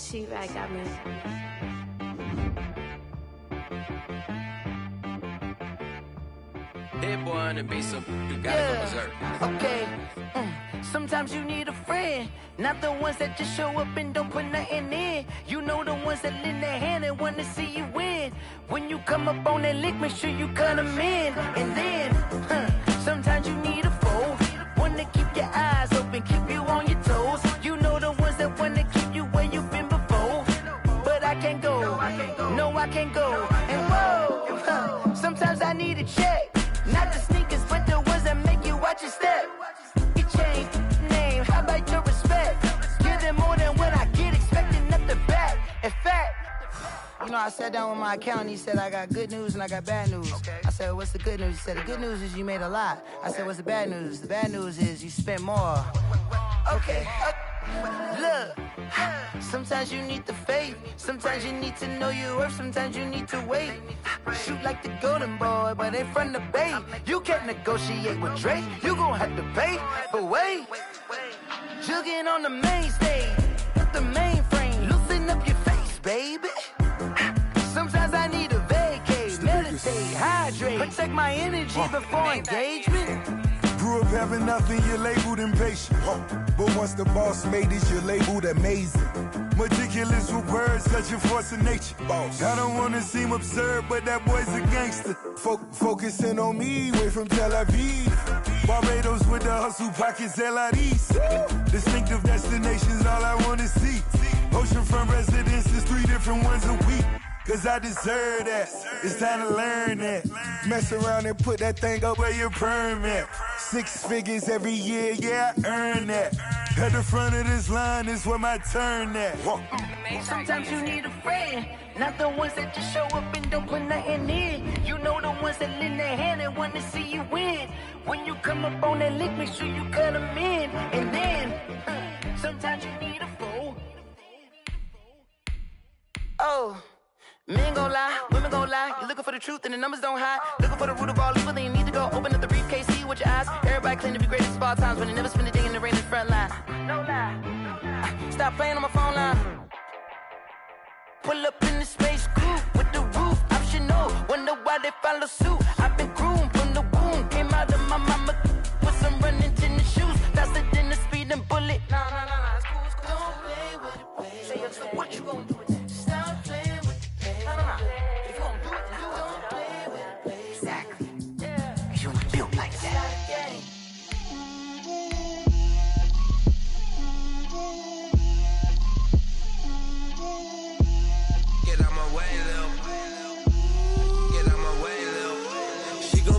She-Rag got me. Hit boy on the beat, so you gotta go berserk. Okay. Sometimes you need a friend, not the ones that just show up and don't put nothing in. You know the ones that lend their hand and want to see you win. When you come up on that lick, make sure you cut them in. And then, sometimes you need a foe, one to keep your eyes open, keep you on your toes. You know the ones that want to keep you where you've been before. But I can't go, no I can't go. And whoa, sometimes I need a check, not the sneakers but the ones that make you watch your step. You change name, how about your respect? Give them more than what I get, expecting nothing back. In fact, you know, I sat down with my accountant, he said, I got good news and I got bad news. I said, what's the good news? He said, the good news is you made a lot. I said, what's the bad news? The bad news is you spent more. Okay. Look, sometimes you need the faith, sometimes you need to know your worth, sometimes you need to wait. Shoot like the golden boy, but in front of the bait. You can't negotiate with Drake, you gon' have to pay. But wait, jugging on the main stage, the mainframe, loosen up your face, baby. Sometimes I need a vacate, meditate, hydrate, protect my energy before engagement. Grew up having nothing, you're labeled impatient. But once the boss made it, you're labeled amazing. Meticulous with words, such a force of nature. I don't wanna seem absurd, but that boy's a gangster. Focusing on me, way from Tel Aviv. Barbados with the hustle pockets, LIDs. Distinctive destinations, all I wanna see. Oceanfront residences, 3 different ones a week. cause I deserve that. It's time to learn that. Mess around and put that thing up where your permit. 6 figures every year, yeah, I earn that. At the front of this line is where my turn at. Sometimes you need a friend, not the ones that just show up and don't put nothing in. You know the ones that lend their hand and want to see you win. When you come up on that lick, make sure you cut them in. And then, sometimes you need a foe. Oh, men gon' lie, women gon' lie. You're looking for the truth and the numbers don't hide. Looking for the root of all evil, then you need to go open up the briefcase, see with your eyes. Everybody claim to be greatest of all times, but they never spend a day in the rain in the front line. No lie. Stop playing on my phone line. Pull up in the space coupe with the roof optional. Wonder why they follow suit. I've been groomed from the womb. Came out of my mama with some running tennis shoes. Faster than the speeding bullet. No, it's cool, it's cool. Don't play with it, baby. Say so what you gon' do with it? Stop playing with it, baby. No. If you gon' do it, then don't play with it, baby. Exactly. Yeah. Cause you ain't built like that.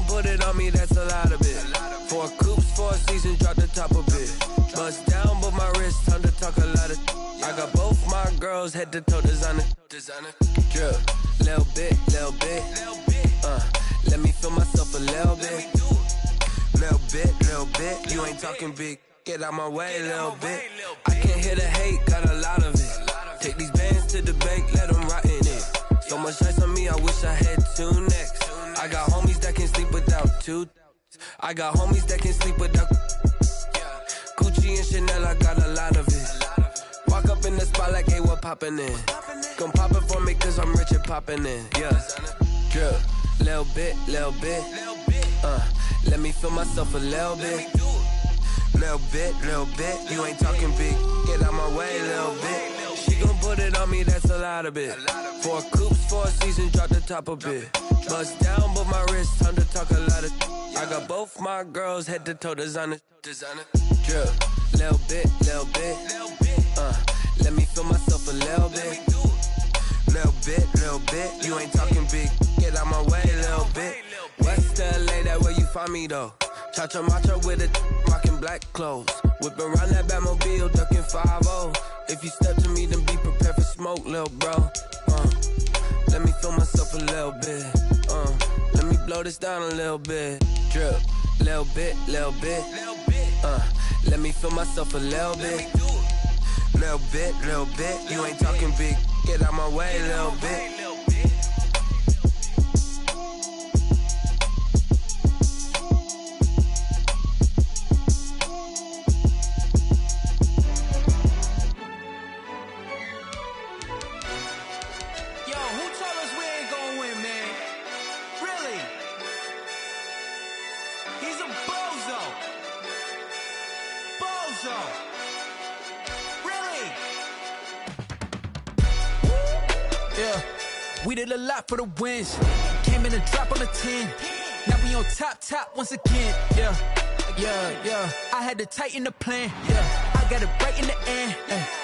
Put it on me, that's a lot of it. 4 coops, 4 seasons, drop the top of it. Bust down, but my wrist, time to talk a lot of. I got both my girls, head to toe designer. Drip, little bit. Let me feel myself a little bit. Little bit. You ain't talking big. Get out my way, little bit. I can't hear the hate, got a lot of it. Take these bands to the bank, let them rot in it. So much ice on me, I wish I had 2 necks. I got homies that can sleep without 2. I got homies that can sleep without Gucci and Chanel, I got a lot of it. Walk up in the spot like, hey, what poppin' in? Gon' pop it for me cause I'm rich and poppin' in. Yeah, drip, little bit. Let me feel myself a little bit. Little bit. You ain't talking big. Get out my way, little bit. She gon' put it on me, that's a lot of it. 4 coops, 4 seasons, drop the top of it. Bust down, but my wrist, time to talk a lot of. I got both my girls, head to toe designer. Drip, little bit. Let me feel myself a little bit. Little bit. You ain't talking big. Get out my way, little bit. West LA, that where you find me though. Cha-cha matcha with a rockin' black clothes. Whip around that Batmobile, ducking 5-0. If you step to me, then be prepared for smoke, lil' bro. Let me feel myself a little bit. Let me blow this down a little bit. Drip, little bit. Let me feel myself a little bit. Little bit. You ain't talking big. Get out my way, little bit. We did a lot for the wins. Came in a drop on the 10. Now we on top once again. Yeah. I had to tighten the plan. Yeah. I got it right in the end.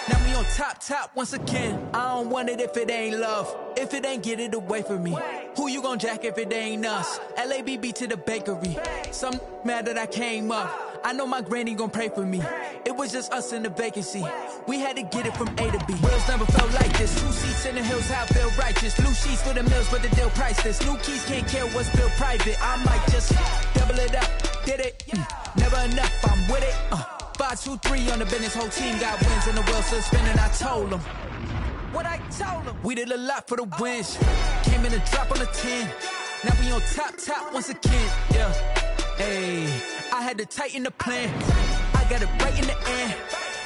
Now we on top once again. I don't want it if it ain't love. If it ain't, get it away from me. Who you gon' jack if it ain't us? LABB to the bakery. Some mad that I came up. I know my granny gon' pray for me. It was just us in the vacancy. We had to get it from A to B. Wheels never felt like this. 2 seats in the hills, how I feel righteous. Blue sheets for the mills, but the deal priceless. New keys can't care what's built private. I might just double it up. Did it? Never enough, I'm with it. 5, 2, 3 on the business. Whole team got wins and the wheels still spinning. I told them what I told them. We did a lot for the wins. Came in a drop on the 10. Now we on top once again. Yeah. Hey, I had to tighten the plan. I got it right in the end.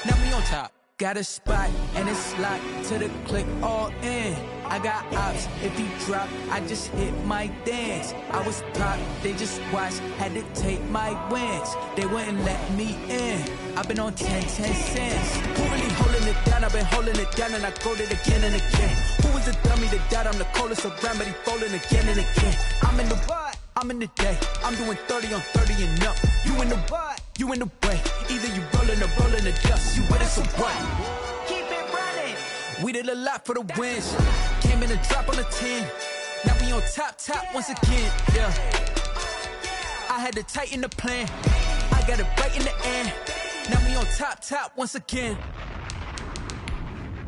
Now we on top. Got a spot and it's locked to the click all in. I got ops, if he drop, I just hit my dance. I was top, they just watched, had to take my wins. They wouldn't let me in. I've been on 10 cents. Who really holding it down? I've been holding it down and I quote it again and again. Who was the dummy that doubt I'm the coldest around, but he folding again and again. I'm in the what? I'm in the day. I'm doing 30 on 30 and up. You in the what? You in the way. Either you rolling or rolling the dust. You with us or what? Keep it running. We did a lot for the wins. Came in a drop on the 10. Now we on top once again, yeah. I had to tighten the plan. I got it right in the end. Now we on top once again.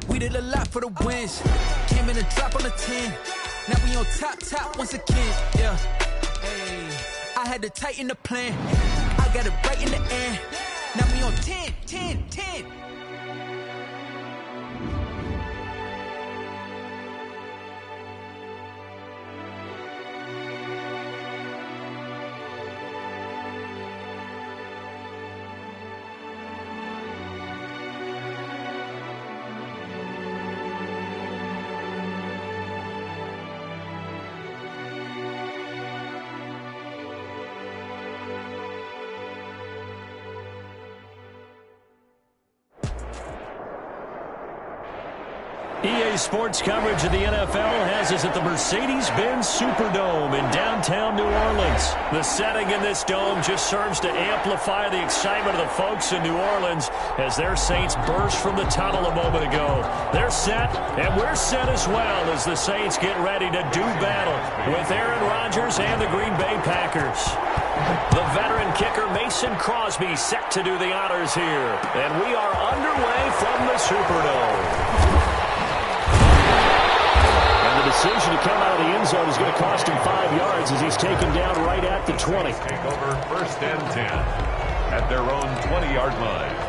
We did a lot for the wins. Came in a drop on the 10. Now we on top once again, yeah. Hey, I had to tighten the plan. I got it right in the end. Now we on 10. EA Sports coverage of the NFL has us at the Mercedes-Benz Superdome in downtown New Orleans. The setting in this dome just serves to amplify the excitement of the folks in New Orleans as their Saints burst from the tunnel a moment ago. They're set, and we're set as well as the Saints get ready to do battle with Aaron Rodgers and the Green Bay Packers. The veteran kicker Mason Crosby set to do the honors here, and we are underway from the Superdome. The decision to come out of the end zone is going to cost him 5 yards as he's taken down right at the 20. Take over 1st and 10 at their own 20-yard line.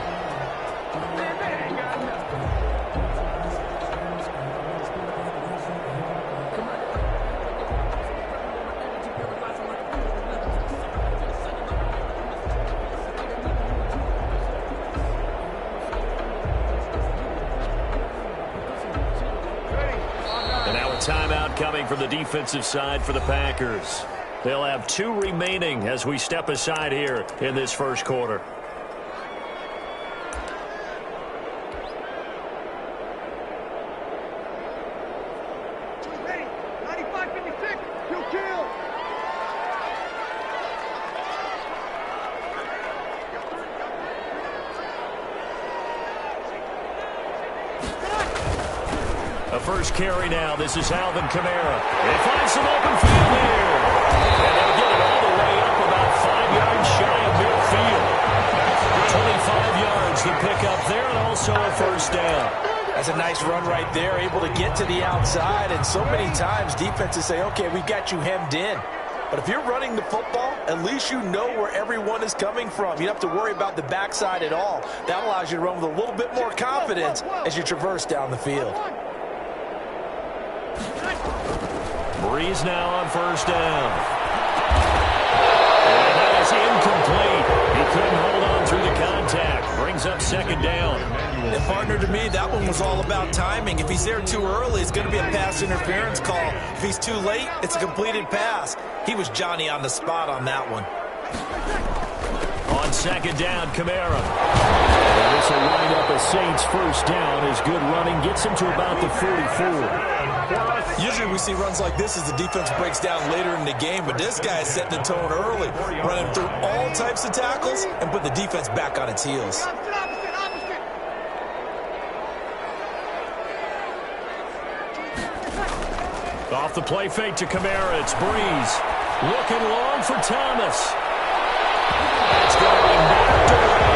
Timeout coming from the defensive side for the Packers. They'll have 2 remaining as we step aside here in this first quarter. First carry now. This is Alvin Kamara. They find some open field here. And they'll get it all the way up about 5 yards shy of midfield. 25 yards to pick up there and also a first down. That's a nice run right there, able to get to the outside. And so many times defenses say, okay, we got you hemmed in. But if you're running the football, at least you know where everyone is coming from. You don't have to worry about the backside at all. That allows you to run with a little bit more confidence as you traverse down the field. Breeze now on first down. And that is incomplete. He couldn't hold on through the contact. Brings up second down. And partner, to me, that one was all about timing. If he's there too early, it's going to be a pass interference call. If he's too late, it's a completed pass. He was Johnny on the spot on that one. On second down, Kamara. And this will wind up a Saints first down as good running gets him to about the 44. Usually we see runs like this as the defense breaks down later in the game, but this guy is setting the tone early, running through all types of tackles and put the defense back on its heels. Off the play fake to Kamara, it's Breeze. Looking long for Thomas. It's going to be knocked away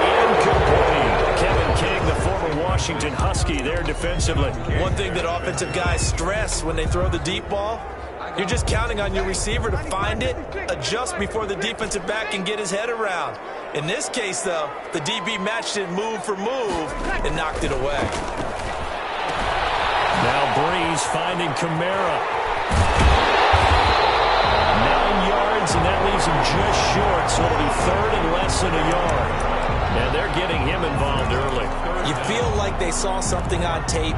and incomplete. Kevin King, the former Washington Husky, there defensively. One thing that offensive guys stress when they throw the deep ball, you're just counting on your receiver to find it, adjust before the defensive back can get his head around. In this case, though, the DB matched it move for move and knocked it away. Now Breeze finding Kamara. 9 yards, and that leaves him just short, so it'll be third and less than a yard. And they're getting him involved early. You feel like they saw something on tape,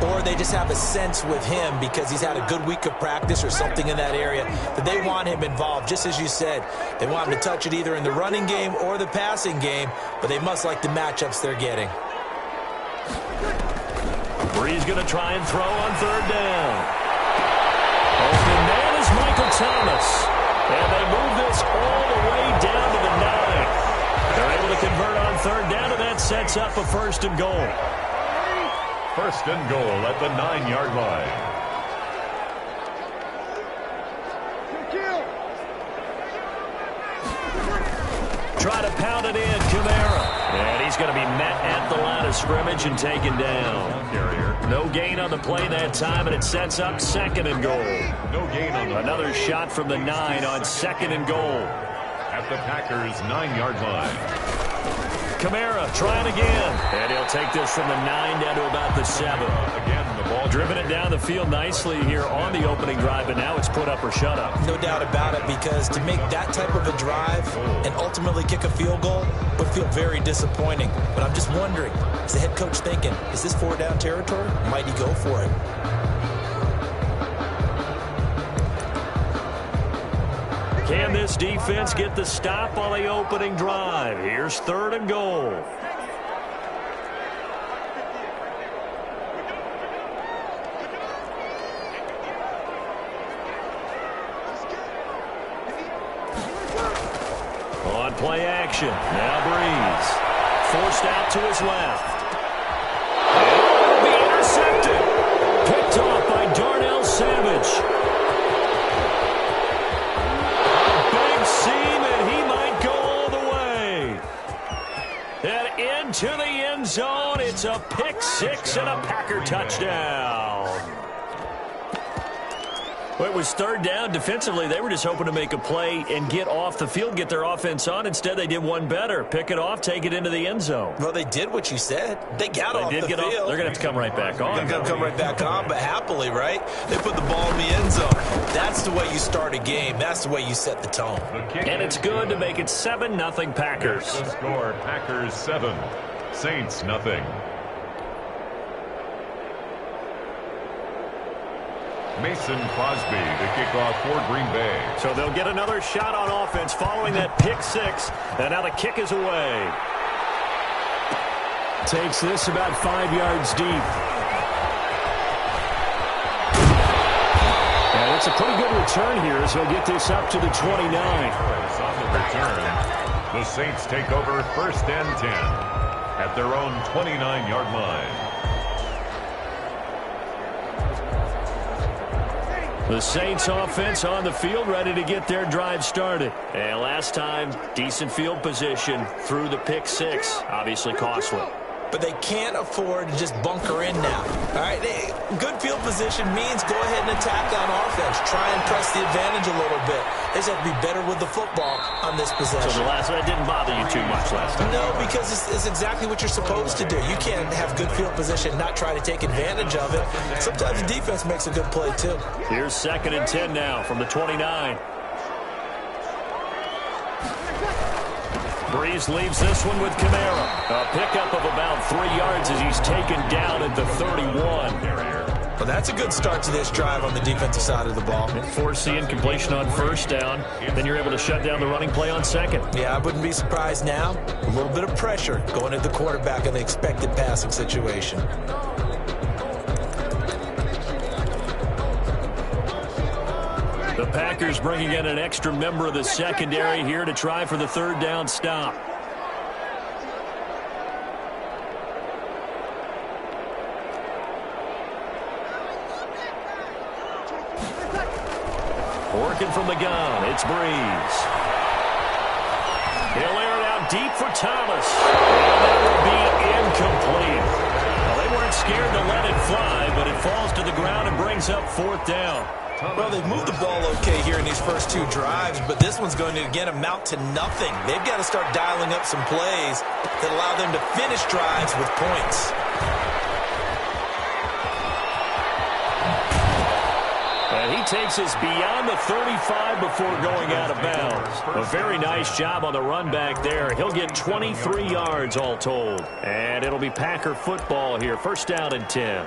or they just have a sense with him because he's had a good week of practice or something in that area that they want him involved. Just as you said, they want him to touch it either in the running game or the passing game, but they must like the matchups they're getting. Breeze going to try and throw on third down. Open man is Michael Thomas. And they move this all the way down to the 9. They're able to convert on third down, and that sets up a first and goal. First and goal at the 9-yard line. Try to pound it in, Kamara. And he's going to be met at the line of scrimmage and taken down. No gain on the play that time, and it sets up second and goal. No gain on the Another play. shot from the 9 on second and goal. At the Packers' 9-yard line. Kamara trying again. And he'll take this from the 9 down to about the 7. Again, the ball Driven it down the field nicely here on the opening drive, and now it's put up or shut up. No doubt about it, because to make that type of a drive and ultimately kick a field goal would feel very disappointing. But I'm just wondering, is the head coach thinking, is this 4-down territory? Might he go for it? Can this defense get the stop on the opening drive? Here's third and goal. On play action. Now Breeze. Forced out to his left. And be intercepted. Picked off by Darnell Savage. Seam, and he might go all the way. And into the end zone. It's a pick six and a Packer touchdown. Well, it was third down. Defensively, they were just hoping to make a play and get off the field, get their offense on. Instead, they did one better. Pick it off, take it into the end zone. Well, they did what you said. They got off the field. They're going to have to come right back on. They're going to come right back on, but happily, right? They put the ball in the end zone. That's the way you start a game. That's the way you set the tone. And it's good to make it 7-0 Packers. The score, Packers 7, Saints nothing. Mason Crosby to kick off for Green Bay. So they'll get another shot on offense following that pick six. And now the kick is away. Takes this about 5 yards deep. And it's a pretty good return here as he'll get this up to the 29. On the return, the Saints take over first and 10 at their own 29-yard line. The Saints offense on the field, ready to get their drive started. And last time, decent field position through the pick six. Obviously costly. But they can't afford to just bunker in now. All right, good field position means go ahead and attack on offense. Try and press the advantage a little bit. They just have to be better with the football on this possession. So that didn't bother you too much last time? No, because it's exactly what you're supposed to do. You can't have good field position, not try to take advantage of it. Sometimes the defense makes a good play, too. Here's second and 10 now from the 29. Breeze leaves this one with Kamara. A pickup of about 3 yards as he's taken down at the 31. Well, that's a good start to this drive on the defensive side of the ball. Force the incompletion on first down. Then you're able to shut down the running play on second. Yeah, I wouldn't be surprised now. A little bit of pressure going at the quarterback in the expected passing situation. The Packers bringing in an extra member of the secondary here to try for the third down stop. Working from the gun, it's Breeze. He'll air it out deep for Thomas. And that will be incomplete. Well, they weren't scared to let it fly, but it falls to the ground and brings up fourth down. Well, they've moved the ball okay here in these first two drives, but this one's going to, again, amount to nothing. They've got to start dialing up some plays that allow them to finish drives with points. And he takes us beyond the 35 before going out of bounds. A very nice job on the run back there. He'll get 23 yards all told. And it'll be Packer football here. First down and 10.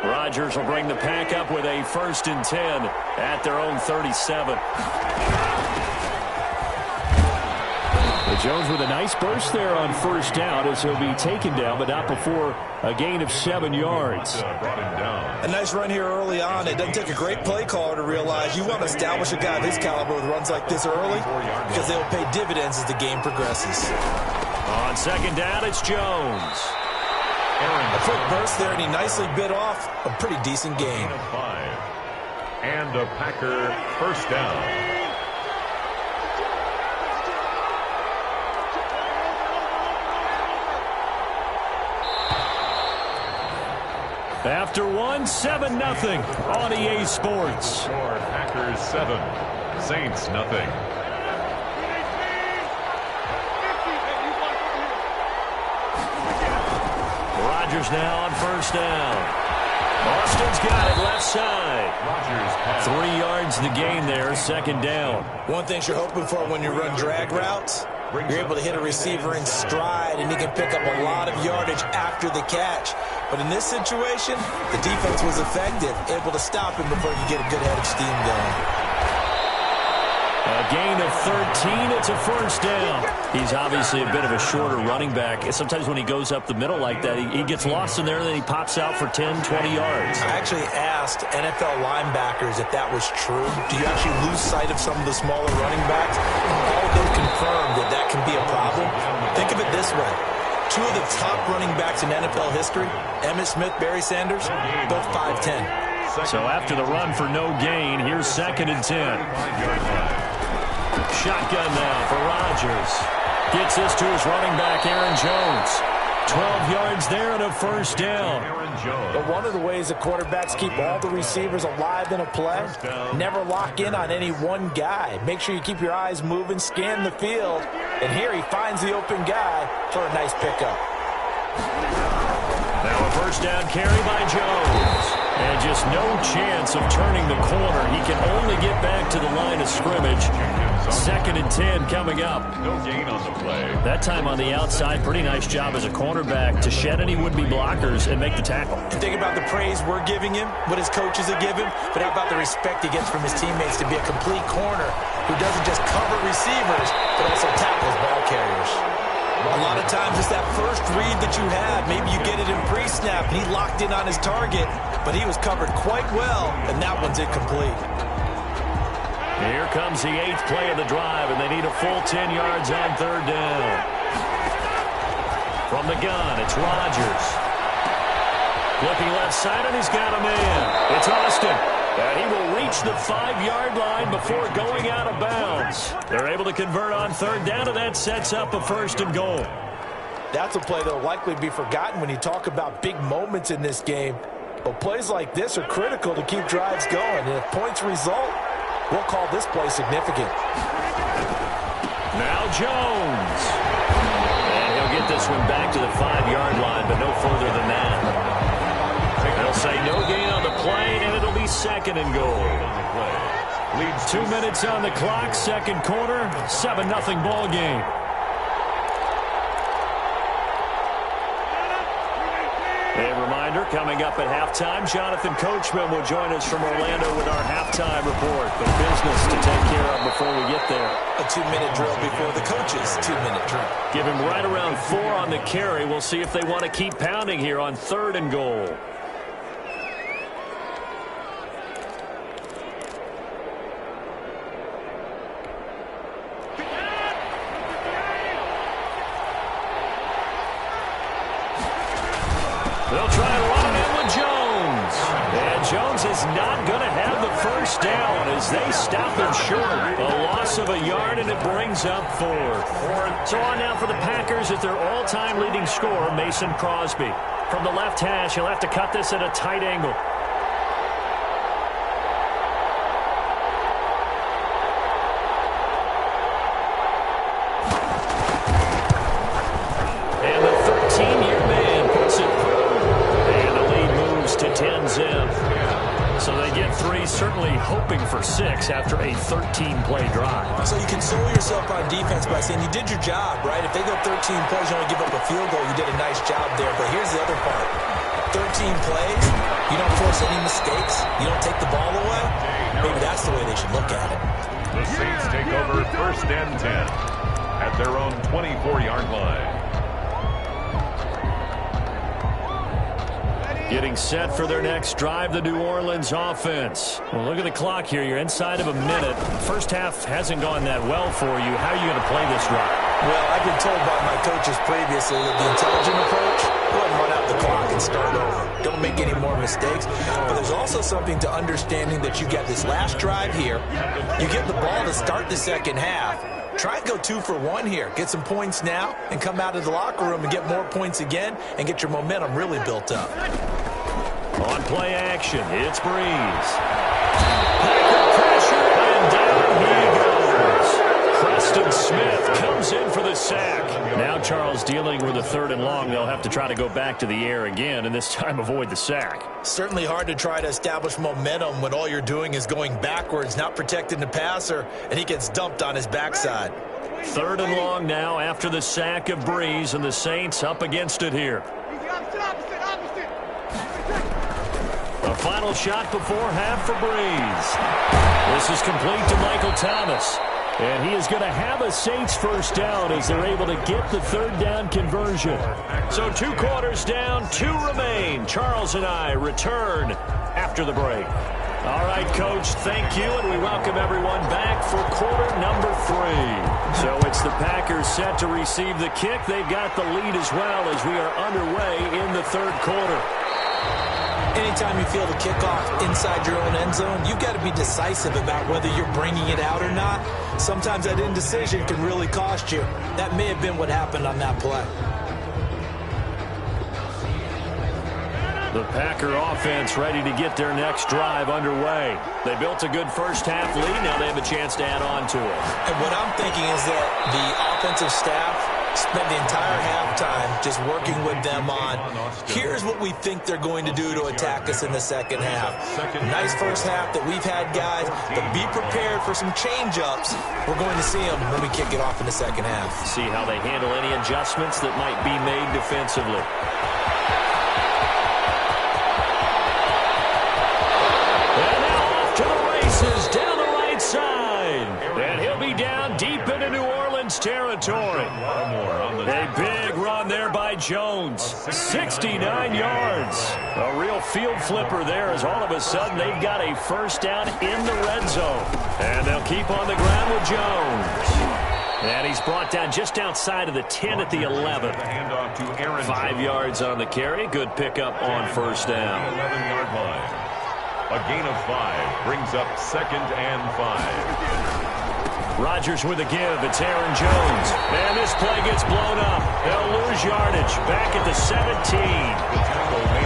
Rodgers will bring the pack up with a first and 10 at their own 37. The Jones with a nice burst there on first down as he'll be taken down, but not before a gain of 7 yards. Brought him down. A nice run here early on. It doesn't take a great play caller to realize you want to establish a guy of his caliber with runs like this early because they will pay dividends as the game progresses. On second down, it's Jones. A quick burst there, and he nicely bit off a pretty decent gain. 5. And a Packer first down. After 7-0 on EA Sports. Score Packers 7, Saints nothing. Rodgers now on first down. Austin's got it left side. Rodgers pass. 3 yards the gain there, second down. One thing you're hoping for when you run drag routes, you're able to hit a receiver in stride, and he can pick up a lot of yardage after the catch. But in this situation, the defense was effective, able to stop him before you get a good head of steam going. A gain of 13. It's a first down. He's obviously a bit of a shorter running back. Sometimes when he goes up the middle like that, he gets lost in there, and then he pops out for 10, 20 yards. I actually asked NFL linebackers if that was true. Do you actually lose sight of some of the smaller running backs? All of them confirmed that that can be a problem. Think of it this way. 2 of the top running backs in NFL history, Emmitt Smith, Barry Sanders, both 5'10". So after the run for no gain, here's 2nd and 10. Shotgun now for Rodgers. Gets this to his running back, Aaron Jones. 12 yards there and a first down. But one of the ways that quarterbacks keep all the receivers alive in a play, never lock in on any one guy. Make sure you keep your eyes moving, scan the field, and here he finds the open guy for a nice pickup. Now a first down carry by Jones. And just no chance of turning the corner. He can only get back to the line of scrimmage. 2nd and 10 coming up. No gain on the play. That time on the outside, pretty nice job as a cornerback to shed any would-be blockers and make the tackle. Think about the praise we're giving him, what his coaches are giving, but how about the respect he gets from his teammates to be a complete corner who doesn't just cover receivers, but also tackles ball carriers. A lot of times it's that first read that you have. Maybe you get it in pre-snap, and he locked in on his target, but he was covered quite well, and that one's incomplete. Here comes the 8th play of the drive, and they need a full 10 yards on 3rd down. From the gun, it's Rodgers. Looking left side, and he's got a man. It's Austin. And he will reach the 5-yard line before going out of bounds. They're able to convert on 3rd down, and that sets up a 1st and goal. That's a play that will likely be forgotten when you talk about big moments in this game. But plays like this are critical to keep drives going. And if points result, we'll call this play significant. Now Jones. And he'll get this one back to the 5-yard line, but no further than that. They'll say no gain on the play, and it'll be 2nd and goal. Leads 2 minutes on the clock, 2nd quarter, 7-0 ball game. A reminder, coming up at halftime, Jonathan Coachman will join us from Orlando with our halftime report. But business to take care of before we get there. A 2-minute drill before the coach's 2-minute drill. Give him right around 4 on the carry. We'll see if they want to keep pounding here on 3rd and goal. They'll try to run it in with Jones. And Jones is not going to have the first down as they stop him short. A loss of a yard, and it brings up 4th. So on now for the Packers at their all-time leading scorer, Mason Crosby. From the left hash, he'll have to cut this at a tight angle. And the 13-year man puts it through. And the lead moves to 10-zip. So they get 3, certainly hoping for 6 after a 13-play drive. So you console yourself on defense by saying you did your job, right? If they go 13 plays, you only give up a field goal, you did a nice job there. But here's the other part. 13 plays, you don't force any mistakes, you don't take the ball away. Maybe that's the way they should look at it. The Saints take over 1st and 10. at their own 24-yard line. Getting set for their next drive, the New Orleans offense. Well, look at the clock here. You're inside of a minute. First half hasn't gone that well for you. How are you going to play this drive? Well, I've been told by my coaches previously that the intelligent approach, go ahead and run out the clock and start over. Don't make any more mistakes. But there's also something to understanding that you get this last drive here. You get the ball to start the second half. Try and go 2 for 1 here. Get some points now and come out of the locker room and get more points again and get your momentum really built up. On play action, it's Breeze. Packer pressure, and down he goes. Preston Smith comes in for the sack. Now Charles dealing with a 3rd and long. They'll have to try to go back to the air again, and this time avoid the sack. Certainly hard to try to establish momentum when all you're doing is going backwards, not protecting the passer, and he gets dumped on his backside. 3rd and long now after the sack of Breeze, and the Saints up against it here. A final shot before half for Breeze. This is complete to Michael Thomas. And he is going to have a Saints first down as they're able to get the 3rd down conversion. So 2 quarters down, 2 remain. Charles and I return after the break. All right, Coach, thank you, and we welcome everyone back for quarter number 3. So it's the Packers set to receive the kick. They've got the lead as well as we are underway in the 3rd quarter. Anytime you feel the kickoff inside your own end zone, you've got to be decisive about whether you're bringing it out or not. Sometimes that indecision can really cost you. That may have been what happened on that play. The Packer offense ready to get their next drive underway. They built a good first half lead. Now they have a chance to add on to it. And what I'm thinking is that the offensive staff spent the entire halftime just working with them on, here's what we think they're going to do to attack us in the second half. Nice first half that we've had, guys, but be prepared for some change-ups. We're going to see them when we kick it off in the second half. See how they handle any adjustments that might be made defensively. And now off to the races down the right side. And he'll be down deep into New Orleans territory. A big run there by Jones. 69 yards. A real field flipper there as all of a sudden they've got a first down in the red zone. And they'll keep on the ground with Jones. And he's brought down just outside of the 10 at the 11. 5 yards on the carry. Good pickup on first down. 11-yard line. A gain of 5 brings up 2nd and 5. Rodgers with a give. It's Aaron Jones. And this play gets blown up. They'll lose yardage. Back at the 17.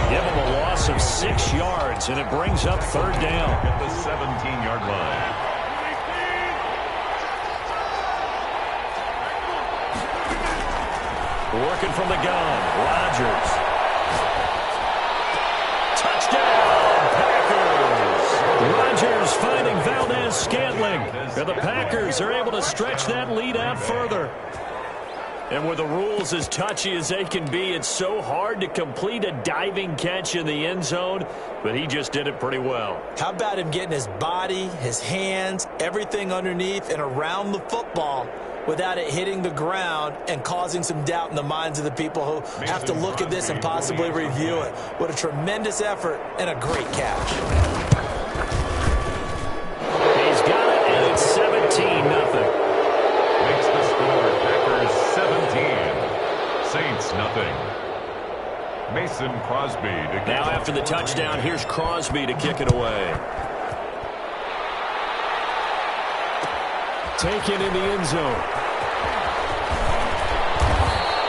Give him a loss of 6 yards, and it brings up 3rd down. At the 17-yard line. Working from the gun. Rodgers. Touchdown, Packers. Rodgers finding Valdez-Scantling. And the Packers are able to stretch that lead out further. And with the rules as touchy as they can be, it's so hard to complete a diving catch in the end zone, but he just did it pretty well. How about him getting his body, his hands, everything underneath and around the football without it hitting the ground and causing some doubt in the minds of the people who have to look at this and possibly review it. What a tremendous effort and a great catch. He's got it, and it's 17-0. Makes the score Packers 17. Saints nothing. Mason Crosby to now after the touchdown, here's Crosby to kick it away. Taken in the end zone.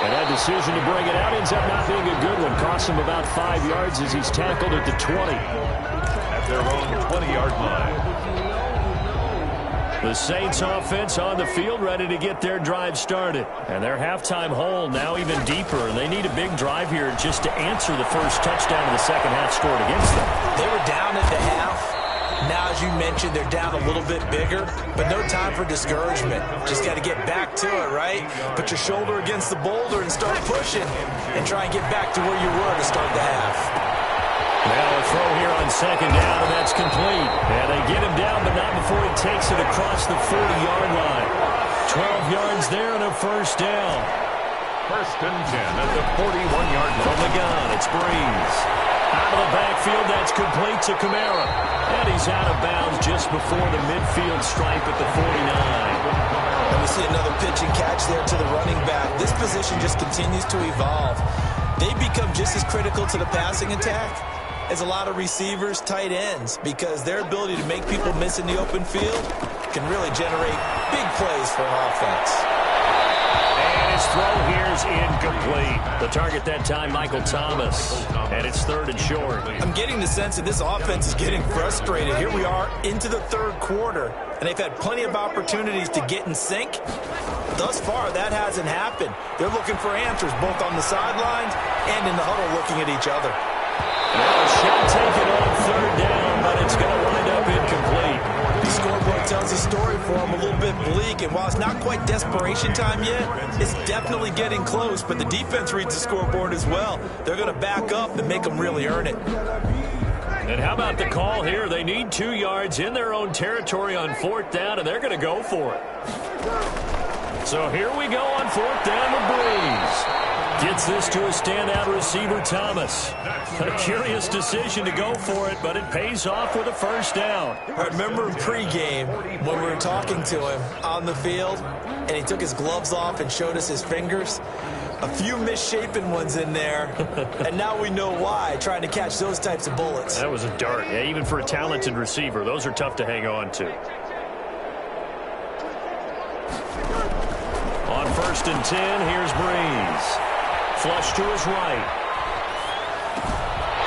And that decision to bring it out ends up not being a good one. Costs him about 5 yards as he's tackled at the 20. At their own 20-yard line. The Saints offense on the field ready to get their drive started. And their halftime hole now even deeper. And they need a big drive here just to answer the first touchdown of the second half scored against them. They were down at the half. Now, as you mentioned, they're down a little bit bigger, but no time for discouragement. Just got to get back to it, right? Put your shoulder against the boulder and start pushing and try and get back to where you were to start the half. Now a throw here on second down, and that's complete. And they get him down, but not before he takes it across the 40-yard line. 12 yards there and a first down. First and 10 at the 41-yard line. From the gun, it's Breeze. Out of the backfield, that's complete to Kamara. And he's out of bounds just before the midfield stripe at the 49. And we see another pitch and catch there to the running back. This position just continues to evolve. They become just as critical to the passing attack as a lot of receivers, tight ends, because their ability to make people miss in the open field can really generate big plays for an offense. And his throw here is incomplete. The target that time, Michael Thomas. And it's 3rd and short. I'm getting the sense that this offense is getting frustrated. Here we are into the 3rd quarter, and they've had plenty of opportunities to get in sync. Thus far, that hasn't happened. They're looking for answers both on the sidelines and in the huddle looking at each other. Now a shot taken on 3rd down, but it's going to wind up incomplete. The scoreboard tells a story for them a little bit bleak, and while it's not quite desperation time yet, it's definitely getting close, but the defense reads the scoreboard as well. They're going to back up and make them really earn it. And how about the call here? They need 2 yards in their own territory on 4th down, and they're going to go for it. So here we go on 4th down with Breeze. Gets this to a standout receiver, Thomas. A curious decision to go for it, but it pays off with a first down. I remember in pregame when we were talking to him on the field, and he took his gloves off and showed us his fingers. A few misshapen ones in there, and now we know why, trying to catch those types of bullets. That was a dart. Yeah, even for a talented receiver, those are tough to hang on to. On 1st and 10, here's Breeze. Flush to his right.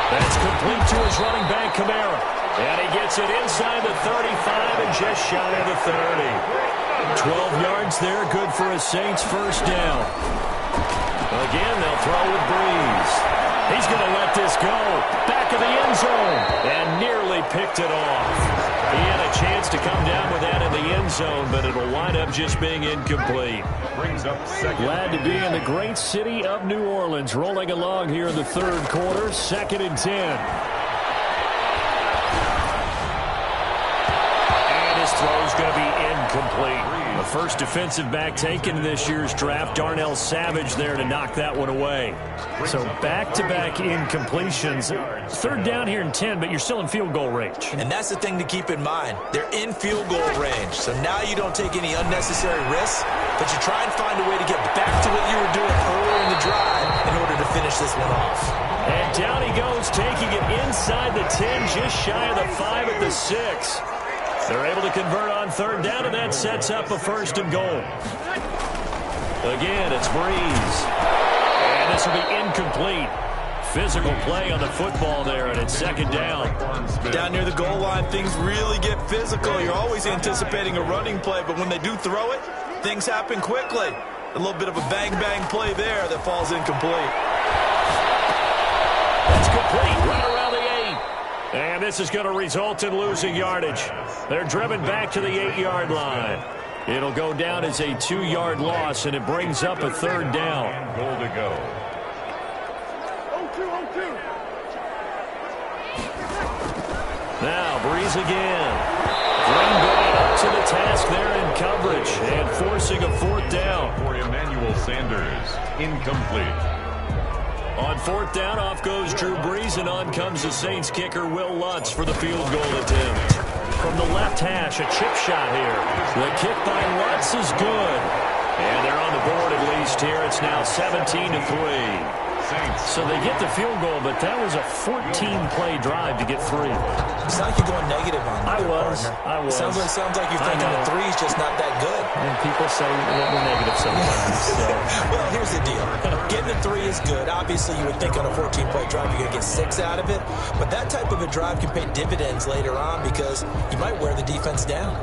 That's complete to his running back, Kamara. And he gets it inside the 35 and just shy of the 30. 12 yards there, good for a Saints first down. Again, they'll throw with Breeze. He's going to let this go. Back of the end zone. And nearly picked it off. He had a chance to come down with that in the end zone, but it'll wind up just being incomplete. Brings up 2nd. Glad to be in the great city of New Orleans, rolling along here in the 3rd quarter, 2nd and 10. And his throw's going to be incomplete. The first defensive back taken in this year's draft, Darnell Savage there to knock that one away. So back-to-back incompletions. 3rd down here in 10, but you're still in field goal range. And that's the thing to keep in mind. They're in field goal range, so now you don't take any unnecessary risks, but you try and find a way to get back to what you were doing earlier in the drive in order to finish this one off. And down he goes, taking it inside the 10, just shy of the 5 at the 6. They're able to convert on 3rd down, and that sets up a 1st and goal. Again, it's Breeze. And this will be incomplete. Physical play on the football there, and it's 2nd down. Down near the goal line, things really get physical. You're always anticipating a running play, but when they do throw it, things happen quickly. A little bit of a bang-bang play there that falls incomplete. That's complete, right around the 8. And this is going to result in losing yardage. They're driven back to the 8-yard line. It'll go down as a 2-yard loss, and it brings up a 3rd down. Goal to go. Now, Breeze again. Green Bay up to the task there in coverage and forcing a 4th down. For Emmanuel Sanders, incomplete. On 4th down, off goes Drew Brees, and on comes the Saints kicker, Will Lutz, for the field goal attempt. From the left hash, a chip shot here. The kick by Lutz is good. And they're on the board at least here. It's now 17-3. So they get the field goal, but that was a 14-play drive to get 3. It's not like you're going negative on that. I was. Sounds like you're thinking the 3's just not that good. And people say we're negative sometimes. So. Well, here's the deal. Getting the 3 is good. Obviously, you would think on a 14-play drive you're going to get 6 out of it. But that type of a drive can pay dividends later on because you might wear the defense down.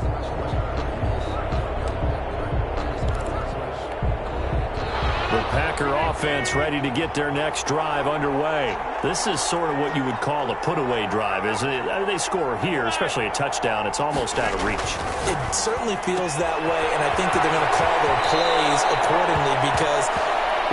The Packer offense ready to get their next drive underway. This is sort of what you would call a put-away drive, isn't it? I mean, they score here, especially a touchdown. It's almost out of reach. It certainly feels that way, and I think that they're going to call their plays accordingly because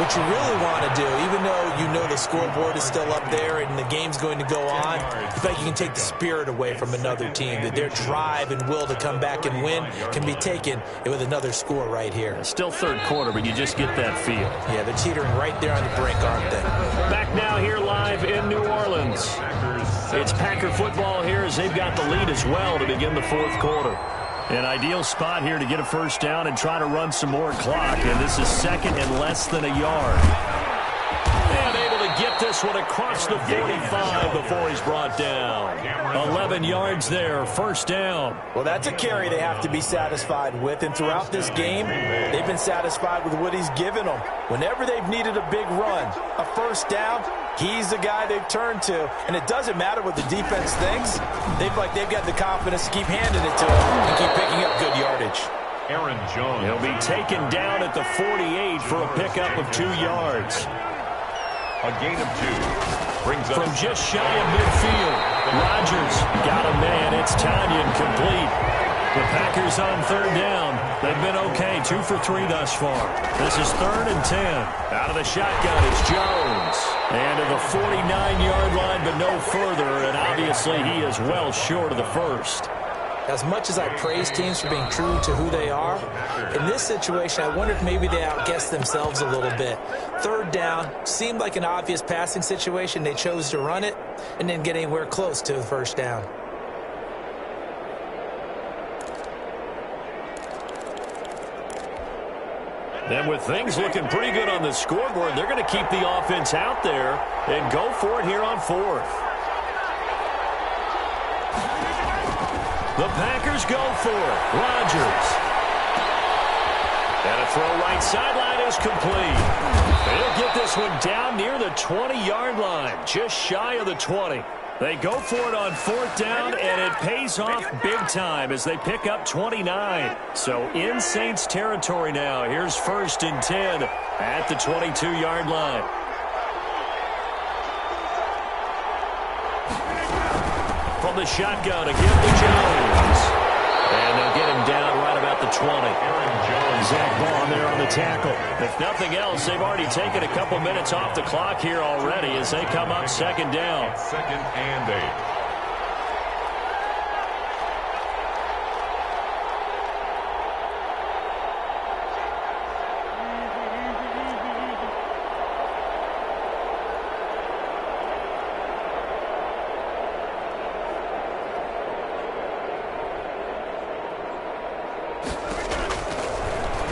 what you really want to do, even though you know the scoreboard is still up there and the game's going to go on, I feel like you can take the spirit away from another team, that their drive and will to come back and win can be taken with another score right here. Still third quarter, but you just get that feel. Yeah, they're teetering right there on the brink, aren't they? Back now here live in New Orleans. It's Packer football here as they've got the lead as well to begin the fourth quarter. An ideal spot here to get a first down and try to run some more clock. And this is second and less than a yard. And able to get this one across the 45 before he's brought down. 11 yards there, first down. Well, that's a carry they have to be satisfied with. And throughout this game, they've been satisfied with what he's given them. Whenever they've needed a big run, a first down, he's the guy they've turned to. And it doesn't matter what the defense thinks. They've got the confidence to keep handing it to him and keep picking up good yardage. Aaron Jones. He'll be taken down at the 48 for a pickup of 2 yards. A gain of 2. Brings up from just shy of midfield. Rodgers got a man. It's Tanyan complete. The Packers on third down. They've been okay, 2 for 3 thus far. This is 3rd and 10. Out of the shotgun, it's Jones. And to the 49-yard line, but no further. And obviously, he is well short of the first. As much as I praise teams for being true to who they are, in this situation, I wonder if maybe they outguessed themselves a little bit. Third down seemed like an obvious passing situation. They chose to run it and didn't get anywhere close to the first down. And with things looking pretty good on the scoreboard, they're going to keep the offense out there and go for it here on 4th. The Packers go for it. Rodgers. And a throw right sideline is complete. They'll get this one down near the 20-yard line, just shy of the 20. They go for it on 4th down, and it pays off big time as they pick up 29. So in Saints territory now. Here's 1st and 10 at the 22-yard line. From the shotgun, again to Jones. And they'll get him down right about the 20. Zach Ball there on the tackle. If nothing else, they've already taken a couple minutes off the clock here already as they come up 2nd down. 2nd and 8.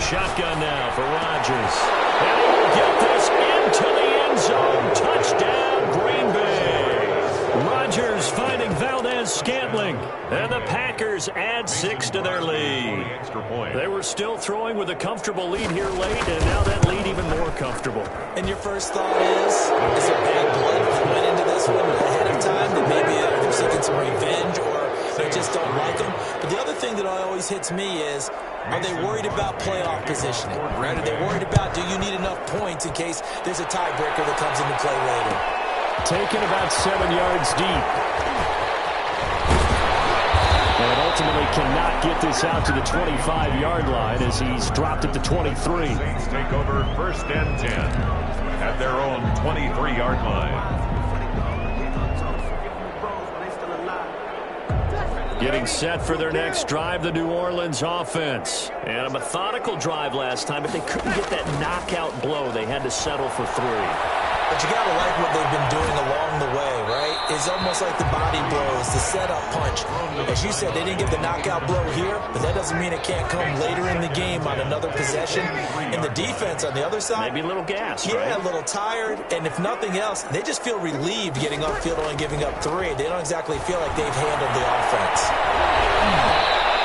Shotgun now for Rodgers. And he will get this into the end zone. Touchdown, Green Bay. Rodgers finding Valdez-Scantling. And the Packers add 6 to their lead. They were still throwing with a comfortable lead here late, and now that lead even more comfortable. And your first thought is it bad blood that went into this one ahead of time? That maybe they're seeking some revenge or they just don't like them? But the other thing that always hits me is, are they worried about playoff positioning? Right? Are they worried about, do you need enough points in case there's a tiebreaker that comes into play later? Taken about 7 yards deep. And ultimately cannot get this out to the 25-yard line as he's dropped at the 23. Saints take over 1st and 10 at their own 23-yard line. Getting set for their next drive, the New Orleans offense. And a methodical drive last time, but they couldn't get that knockout blow. They had to settle for 3. But you got to like what they've been doing along the way, right? It's almost like the body blows, the setup punch. As you said, they didn't get the knockout blow here, but that doesn't mean it can't come later in the game on another possession. And the defense on the other side, maybe a little gas, yeah, right? A little tired. And if nothing else, they just feel relieved getting upfield only giving up 3. They don't exactly feel like they've handled the offense.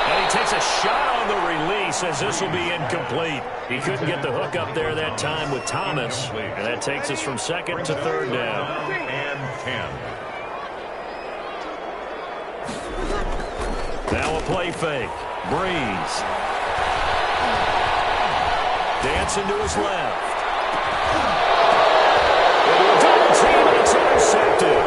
And he takes a shot on the release as this will be incomplete. He couldn't get the hook up there that time with Thomas. And that takes us from 2nd to 3rd down. And 10. Now a play fake. Breeze. Dancing to his left. Double team, and it's intercepted.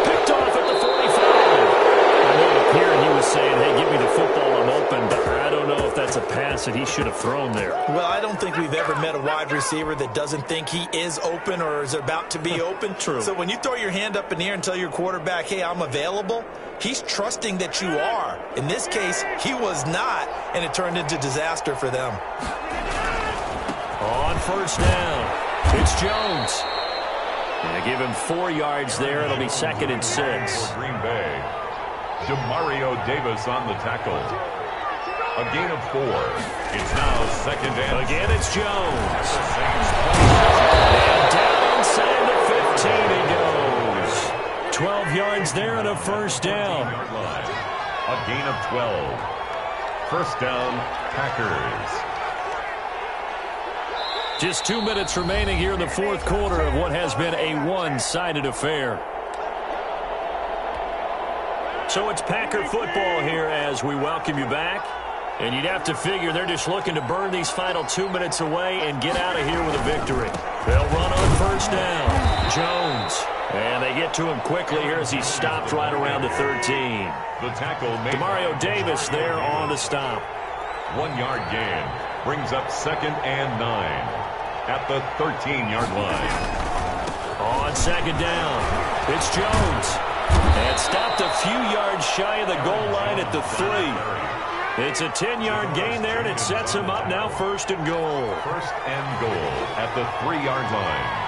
Picked off at the 45. I know up here he was saying, hey, give me the football, I'm open. But I don't know if that's a pass that he should have thrown there. Well, I don't think we've ever met a wide receiver that doesn't think he is open or is about to be open. True. So when you throw your hand up in the air and tell your quarterback, hey, I'm available, he's trusting that you are. In this case, he was not, and it turned into disaster for them. On first down, it's Jones. They give him 4 yards there. It'll be 2nd and 6. Green Bay. Demario Davis on the tackle. A gain of 4. It's now 2nd and... Again, it's Jones. And down inside the 15 he goes. 12 yards there and a first down. A gain of 12. First down, Packers. Just 2 minutes remaining here in the fourth quarter of what has been a one-sided affair. So it's Packer football here as we welcome you back. And you'd have to figure they're just looking to burn these final 2 minutes away and get out of here with a victory. They'll run on first down. Jones. And they get to him quickly here as he stopped right around the 13. The tackle made... Demario Davis there on the stop. 1 yard gain. Brings up 2nd and 9 at the 13-yard line. On 2nd down, it's Jones. And stopped a few yards shy of the goal line at the 3. It's a 10-yard gain there, and it sets him up now 1st and goal. 1st and goal at the 3-yard line.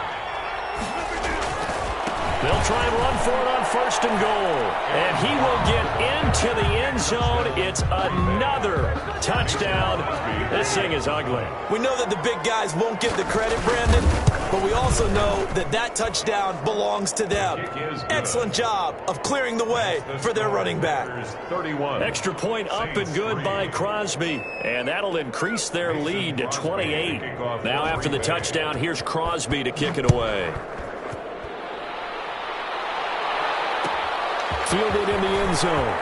They'll try and run for it on 1st and goal. And he will get into the end zone. It's another touchdown. This thing is ugly. We know that the big guys won't get the credit, Brandon, but we also know that that touchdown belongs to them. Excellent job of clearing the way for their running back. 31. Extra point up and good by Crosby. And that'll increase their lead to 28. Now after the touchdown, here's Crosby to kick it away. Fielded in the end zone.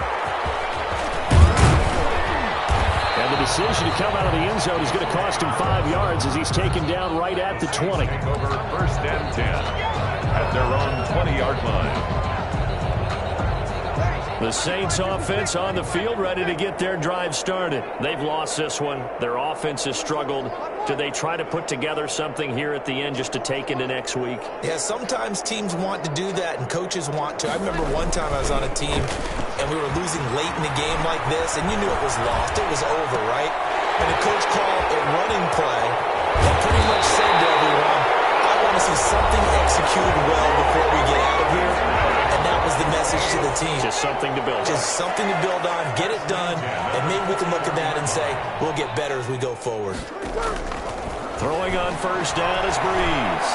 And the decision to come out of the end zone is going to cost him 5 yards as he's taken down right at the 20. Over 1st and 10 at their own 20-yard line. The Saints offense on the field ready to get their drive started. They've lost this one. Their offense has struggled. Do they try to put together something here at the end just to take into next week? Yeah, sometimes teams want to do that and coaches want to. I remember one time I was on a team and we were losing late in the game like this and you knew it was lost. It was over, right? And the coach called a running play and pretty much said to everyone, I want to see something executed well before we get out of here. And that was the message to the team. Just something to build on. Just something to build on, get it done, and maybe we can look at that and say, we'll get better as we go forward. Throwing on first down is Breeze.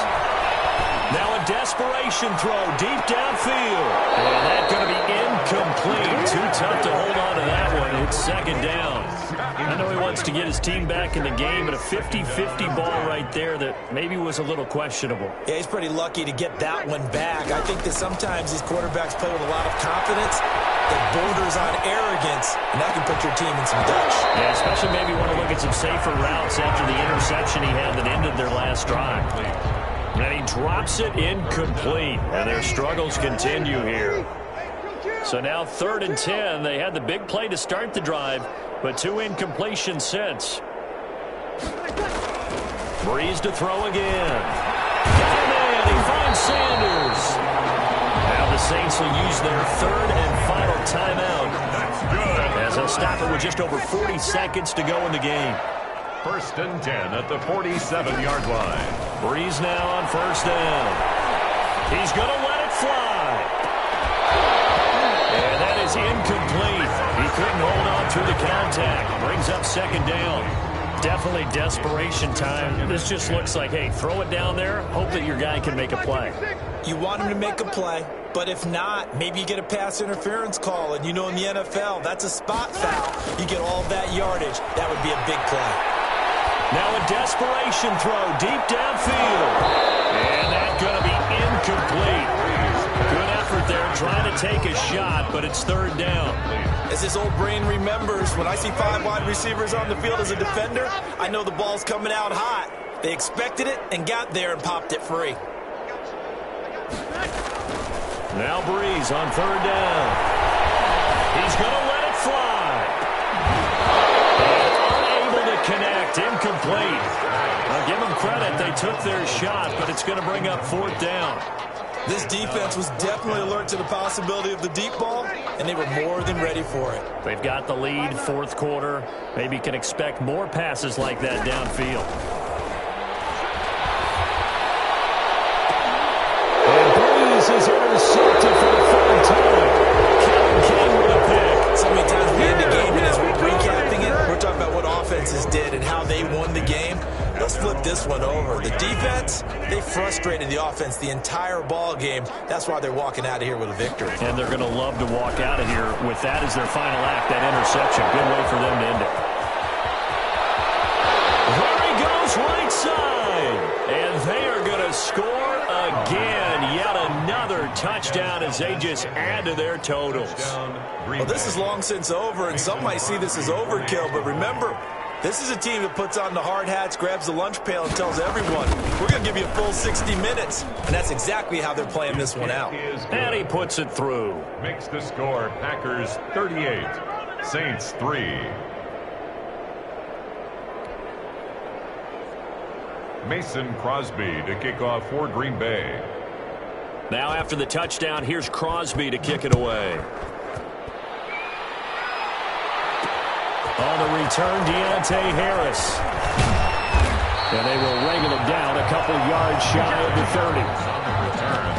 Now a desperation throw deep downfield. And that's going to be incomplete. Too tough to hold on to that one. It's 2nd down. I know he wants to get his team back in the game, but a 50-50 ball right there that maybe was a little questionable. Yeah, he's pretty lucky to get that one back. I think that sometimes these quarterbacks play with a lot of confidence that borders on arrogance, and that can put your team in some Dutch. Yeah, especially maybe want to look at some safer routes after the interception he had that ended their last drive. And he drops it incomplete, and their struggles continue here. So now 3rd and 10. They had the big play to start the drive, but 2 incompletions since. Breeze to throw again. Got him in. He finds Sanders. Now the Saints will use their 3rd and final timeout. That's good. As they'll stop it with just over 40 seconds to go in the game. 1st and 10 at the 47-yard line. Breeze now on first down. He's going to let it fly. And that is incomplete. He couldn't hold on through the contact. Brings up 2nd down. Definitely desperation time. This just looks like, hey, throw it down there. Hope that your guy can make a play. You want him to make a play, but if not, maybe you get a pass interference call. And you know in the NFL, that's a spot foul. You get all that yardage. That would be a big play. Now a desperation throw deep downfield. And that's going to be incomplete. Good effort there trying to take a shot, but it's 3rd down. As his old brain remembers, when I see 5 wide receivers on the field as a defender, I know the ball's coming out hot. They expected it and got there and popped it free. Now Breeze on 3rd down. He's going to let it fly. And unable to connect. incomplete. I'll give them credit. They took their shot, but it's going to bring up 4th down. This defense was definitely alert to the possibility of the deep ball, and they were more than ready for it. They've got the lead, 4th quarter. Maybe can expect more passes like that downfield. And Breeze is intercepted for the 3rd time. Kevin King with a pick. So many times we end the game, and as we're recapping it, we're talking about what offenses did and how they won the game. Let's flip this one over. The defense, they frustrated the offense the entire ball game. That's why they're walking out of here with a victory. And they're going to love to walk out of here with that as their final act, that interception. Good way for them to end it. There he goes, right side. And they are going to score again. Yet another touchdown as they just add to their totals. Well, this is long since over, and some might see this as overkill, but remember, this is a team that puts on the hard hats, grabs the lunch pail, and tells everyone, we're going to give you a full 60 minutes. And that's exactly how they're playing this one out. And he puts it through. Makes the score Packers 38, Saints 3. Mason Crosby to kick off for Green Bay. Now after the touchdown, here's Crosby to kick it away. On the return, Deontay Harris. And they will wrangle it down a couple yards shy of the 30. On the return,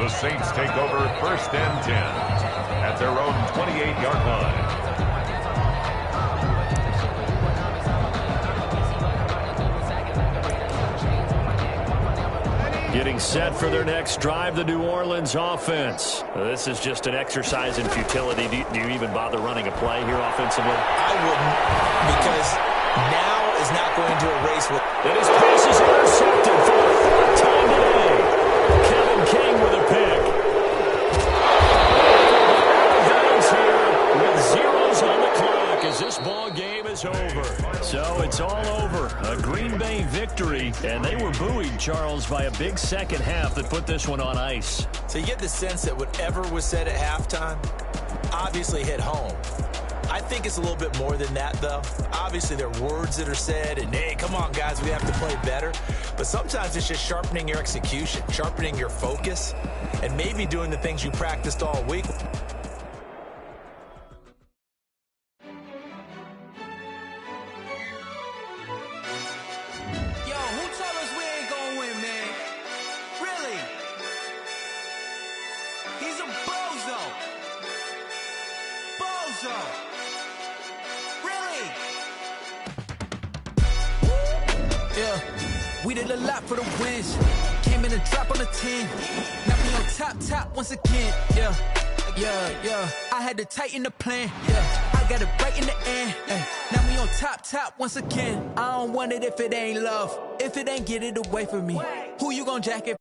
the Saints take over 1st and 10 at their own 28-yard line. Getting set for their next drive, the New Orleans offense. This is just an exercise in futility. Do you even bother running a play here offensively? I wouldn't, because now is not going to erase what... And his pass is intercepted for the 4th time today. Kevin King with a pick. Downs here with zeros on the clock as this ball game is over. So it's all over. A Green Bay victory, and they were buoyed, Charles, by a big second half that put this one on ice. So you get the sense that whatever was said at halftime obviously hit home. I think it's a little bit more than that, though. Obviously, there are words that are said, and, hey, come on, guys, we have to play better. But sometimes it's just sharpening your execution, sharpening your focus, and maybe doing the things you practiced all week. We did a lot for the wins. Came in and dropped on the 10. Now we on top once again. Yeah. I had to tighten the plan. Yeah. I got it right in the end. Now we on top once again. I don't want it if it ain't love. If it ain't, get it away from me. Who you gon' jack it?